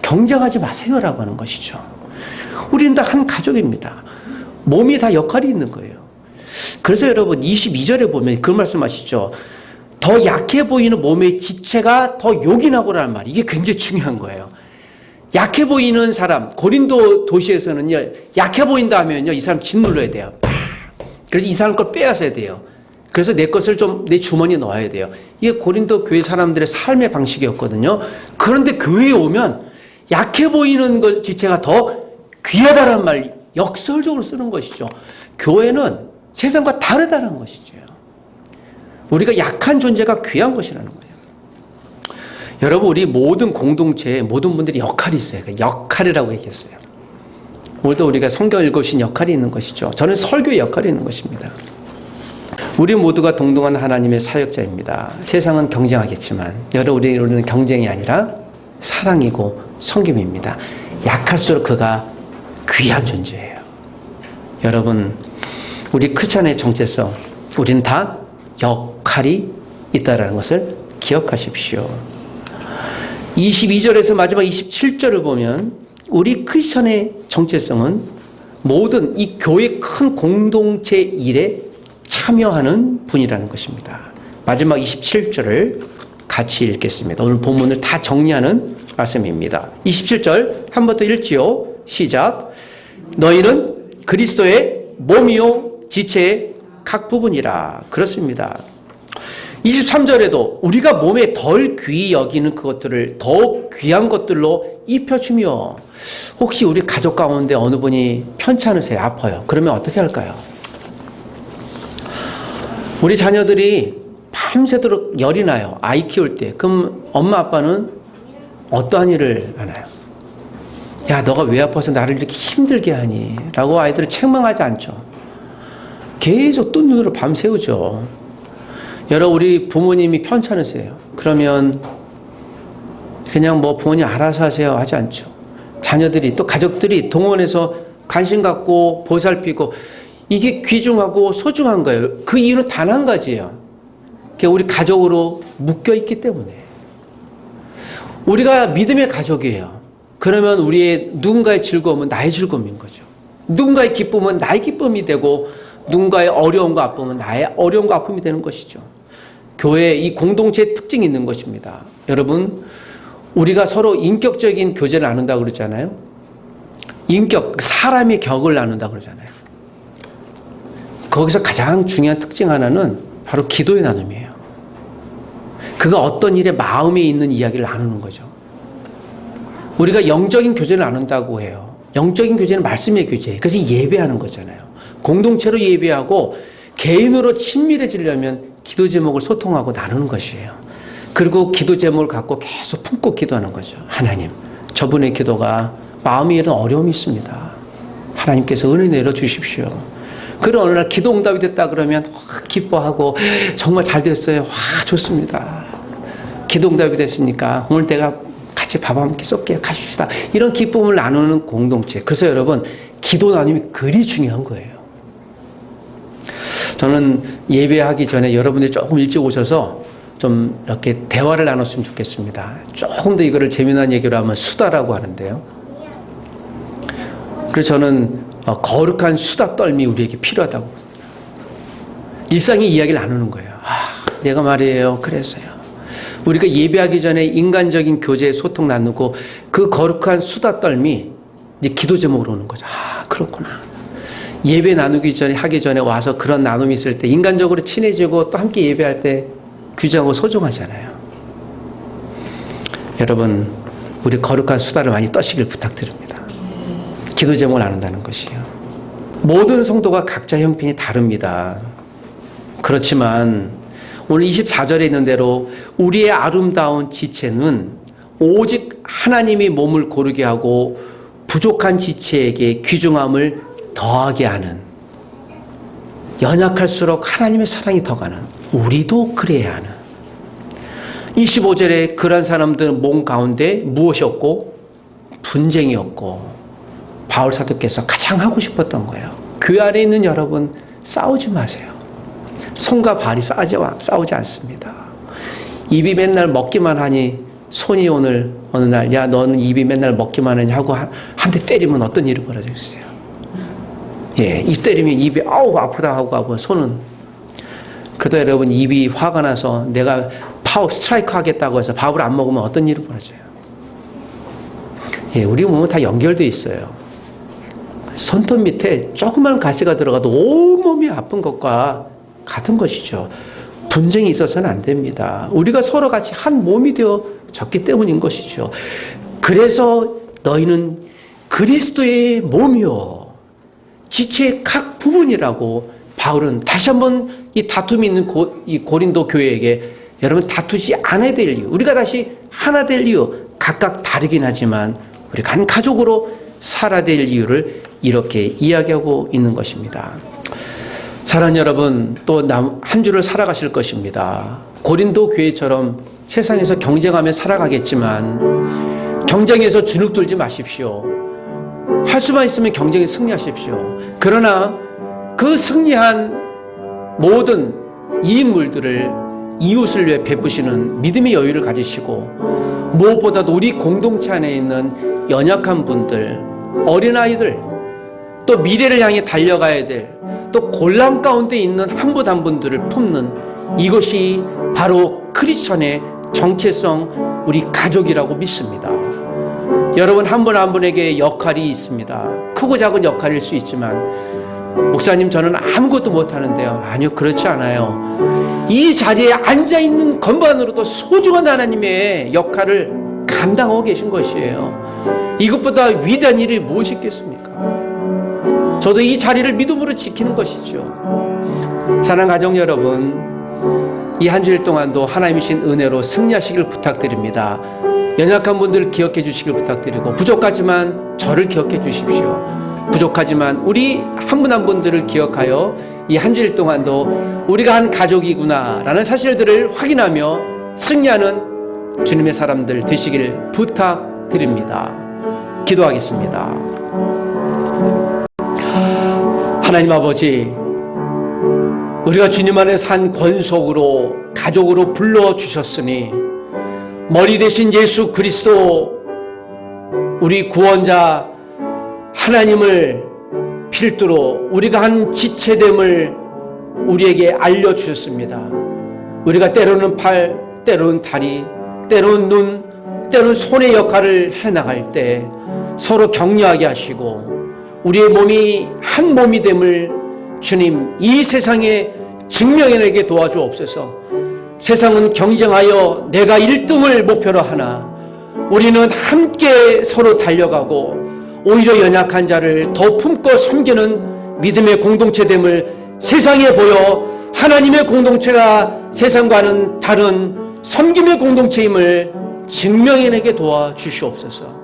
경쟁하지 마세요라고 하는 것이죠. 우리는 다 한 가족입니다. 몸이 다 역할이 있는 거예요. 그래서 여러분 22절에 보면 그 말씀하시죠. 더 약해 보이는 몸의 지체가 더 요긴하고라는 말. 이게 굉장히 중요한 거예요. 약해 보이는 사람, 고린도 도시에서는요, 약해 보인다 하면요, 이 사람 짓눌러야 돼요. 그래서 이 사람 걸 빼앗아야 돼요. 그래서 내 것을 좀 내 주머니에 넣어야 돼요. 이게 고린도 교회 사람들의 삶의 방식이었거든요. 그런데 교회에 오면 약해 보이는 것 지체가 더 귀하다는 말 역설적으로 쓰는 것이죠. 교회는 세상과 다르다는 것이죠. 우리가 약한 존재가 귀한 것이라는 거예요. 여러분 우리 모든 공동체에 모든 분들이 역할이 있어요. 역할이라고 얘기했어요. 오늘도 우리가 성경 읽으신 역할이 있는 것이죠. 저는 설교의 역할이 있는 것입니다. 우리 모두가 동등한 하나님의 사역자입니다. 세상은 경쟁하겠지만 여러분 우리는 경쟁이 아니라 사랑이고 섬김입니다. 약할수록 그가 귀한 존재예요. 여러분 우리 크리스찬의 정체성, 우리는 다 역할이 있다는 것을 기억하십시오. 22절에서 마지막 27절을 보면 우리 크리스천의 정체성은 모든 이 교회 큰 공동체 일에 참여하는 분이라는 것입니다. 마지막 27절을 같이 읽겠습니다. 오늘 본문을 다 정리하는 말씀입니다. 27절 한 번 더 읽지요. 시작. 너희는 그리스도의 몸이요 지체의 각 부분이라. 그렇습니다. 23절에도 우리가 몸에 덜 귀히 여기는 그것들을 더욱 귀한 것들로 입혀주며. 혹시 우리 가족 가운데 어느 분이 편찮으세요? 아파요. 그러면 어떻게 할까요? 우리 자녀들이 밤새도록 열이 나요. 아이 키울 때. 그럼 엄마 아빠는 어떠한 일을 하나요? 야, 너가 왜 아파서 나를 이렇게 힘들게 하니? 라고 아이들을 책망하지 않죠. 계속 뜬 눈으로 밤새우죠. 여러분, 우리 부모님이 편찮으세요. 그러면 그냥 뭐 부모님 알아서 하세요 하지 않죠. 자녀들이 또 가족들이 동원해서 관심 갖고 보살피고, 이게 귀중하고 소중한 거예요. 그 이유는 단 한 가지예요. 우리 가족으로 묶여 있기 때문에. 우리가 믿음의 가족이에요. 그러면 우리의 누군가의 즐거움은 나의 즐거움인 거죠. 누군가의 기쁨은 나의 기쁨이 되고, 누군가의 어려움과 아픔은 나의 어려움과 아픔이 되는 것이죠. 교회의 이 공동체의 특징이 있는 것입니다. 여러분, 우리가 서로 인격적인 교제를 나눈다고 그러잖아요. 사람의 격을 나눈다고 그러잖아요. 거기서 가장 중요한 특징 하나는 바로 기도의 나눔이에요. 그가 어떤 일에 마음에 있는 이야기를 나누는 거죠. 우리가 영적인 교제를 나눈다고 해요. 영적인 교제는 말씀의 교제예요. 그래서 예배하는 거잖아요. 공동체로 예배하고 개인으로 친밀해지려면 기도 제목을 소통하고 나누는 것이에요. 그리고 기도 제목을 갖고 계속 품고 기도하는 거죠. 하나님, 저분의 기도가 마음에 이런 어려움이 있습니다. 하나님께서 은혜 내려주십시오. 그런 어느 날 기도 응답이 됐다 그러면 기뻐하고, 정말 잘 됐어요. 좋습니다. 기도 응답이 됐으니까 오늘 내가 같이 밥 한 끼 쏠게요. 가십시다. 이런 기쁨을 나누는 공동체. 그래서 여러분, 기도 나눔이 그리 중요한 거예요. 저는 예배하기 전에 여러분들이 조금 일찍 오셔서 좀 이렇게 대화를 나눴으면 좋겠습니다. 조금 더 이거를 재미난 얘기로 하면 수다라고 하는데요. 그래서 저는 거룩한 수다 떨미 우리에게 필요하다고. 일상의 이야기를 나누는 거예요. 내가 말이에요. 그래서요. 우리가 예배하기 전에 인간적인 교제, 소통 나누고, 그 거룩한 수다 떨미 이제 기도 제목으로 오는 거죠. 그렇구나. 예배 나누기 전에, 하기 전에 와서 그런 나눔이 있을 때 인간적으로 친해지고, 또 함께 예배할 때 귀중하고 소중하잖아요. 여러분, 우리 거룩한 수다를 많이 떠시길 부탁드립니다. 기도 제목을 나눈다는 것이에요. 모든 성도가 각자 형편이 다릅니다. 그렇지만 오늘 24절에 있는 대로 우리의 아름다운 지체는 오직 하나님이 몸을 고르게 하고 부족한 지체에게 귀중함을 더하게 하는, 연약할수록 하나님의 사랑이 더 가는, 우리도 그래야 하는. 25절에 그런 사람들은 몸 가운데 무엇이 없고? 분쟁이었고. 바울 사도께서 가장 하고 싶었던 거예요. 교회 안에 있는 여러분, 싸우지 마세요. 손과 발이 싸우지 않습니다. 입이 맨날 먹기만 하니 손이 오늘 어느 날, 야, 너는 입이 맨날 먹기만 하냐 하고 한 대 때리면 어떤 일이 벌어졌어요? 입 때리면 입이 아프다 하고 손은. 그러다 여러분, 입이 화가 나서 내가 스트라이크 하겠다고 해서 밥을 안 먹으면 어떤 일이 벌어져요? 우리 몸은 다 연결되어 있어요. 손톱 밑에 조그만 가시가 들어가도 온몸이 아픈 것과 같은 것이죠. 분쟁이 있어서는 안 됩니다. 우리가 서로 같이 한 몸이 되어졌기 때문인 것이죠. 그래서 너희는 그리스도의 몸이요, 지체의 각 부분이라고 바울은 다시 한번 이 다툼이 있는 이 고린도 교회에게, 여러분 다투지 않아야 될 이유, 우리가 다시 하나 될 이유, 각각 다르긴 하지만 우리가 한 가족으로 살아야 될 이유를 이렇게 이야기하고 있는 것입니다. 사랑하는 여러분, 또 한 주를 살아가실 것입니다. 고린도 교회처럼 세상에서 경쟁하며 살아가겠지만 경쟁에서 주눅 들지 마십시오. 할 수만 있으면 경쟁에 승리하십시오. 그러나 그 승리한 모든 이익물들을 이웃을 위해 베푸시는 믿음의 여유를 가지시고, 무엇보다도 우리 공동체 안에 있는 연약한 분들, 어린아이들, 또 미래를 향해 달려가야 될, 또 곤란 가운데 있는 한 분 한 분들을 품는, 이것이 바로 크리스천의 정체성, 우리 가족이라고 믿습니다. 여러분 한 분 한 분에게 역할이 있습니다. 크고 작은 역할일 수 있지만, 목사님 저는 아무것도 못하는데요. 아니요, 그렇지 않아요. 이 자리에 앉아있는 건반으로도 소중한 하나님의 역할을 감당하고 계신 것이에요. 이것보다 위대한 일이 무엇이 있겠습니까? 저도 이 자리를 믿음으로 지키는 것이죠. 사랑하는 가정 여러분, 이 한 주일 동안도 하나님이 주신 은혜로 승리하시길 부탁드립니다. 연약한 분들 기억해 주시길 부탁드리고, 부족하지만 저를 기억해 주십시오. 부족하지만 우리 한 분 한 분들을 기억하여 이 한 주일 동안도 우리가 한 가족이구나 라는 사실들을 확인하며 승리하는 주님의 사람들 되시길 부탁드립니다. 기도하겠습니다. 하나님 아버지, 우리가 주님 안에 산 권속으로 가족으로 불러주셨으니 머리 대신 예수 그리스도 우리 구원자 하나님을 필두로 우리가 한 지체됨을 우리에게 알려주셨습니다. 우리가 때로는 팔, 때로는 다리, 때로는 눈, 때로는 손의 역할을 해나갈 때 서로 격려하게 하시고 우리의 몸이 한 몸이 됨을 주님 이 세상에 증명해내게 도와주옵소서. 세상은 경쟁하여 내가 1등을 목표로 하나 우리는 함께 서로 달려가고 오히려 연약한 자를 더 품고 섬기는 믿음의 공동체됨을 세상에 보여 하나님의 공동체가 세상과는 다른 섬김의 공동체임을 증명해내게 도와주시옵소서.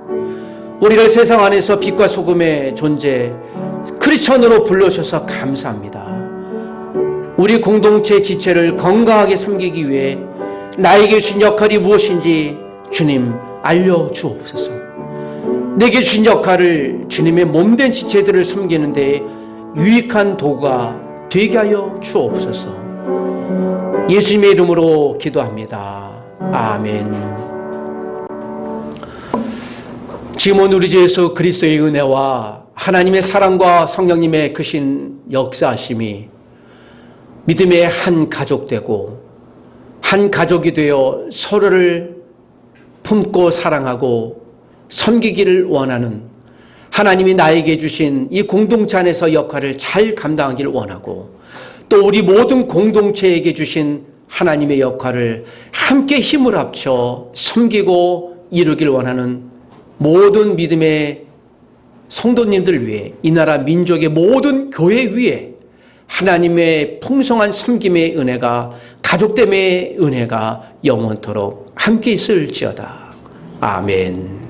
우리를 세상 안에서 빛과 소금의 존재 크리스천으로 불러주셔서 감사합니다. 우리 공동체 지체를 건강하게 섬기기 위해 나에게 주신 역할이 무엇인지 주님 알려주옵소서. 내게 주신 역할을 주님의 몸된 지체들을 섬기는데 유익한 도구가 되게 하여 주옵소서. 예수님의 이름으로 기도합니다. 아멘. 지금은 우리 주 예수 그리스도의 은혜와 하나님의 사랑과 성령님의 크신 역사하심이 믿음의 한 가족 되고 한 가족이 되어 서로를 품고 사랑하고 섬기기를 원하는 하나님이 나에게 주신 이 공동체 안에서 역할을 잘 감당하기를 원하고 또 우리 모든 공동체에게 주신 하나님의 역할을 함께 힘을 합쳐 섬기고 이루길 원하는 모든 믿음의 성도님들 위해 이 나라 민족의 모든 교회 위에 하나님의 풍성한 섬김의 은혜가 가족됨의 은혜가 영원토록 함께 있을지어다. 아멘.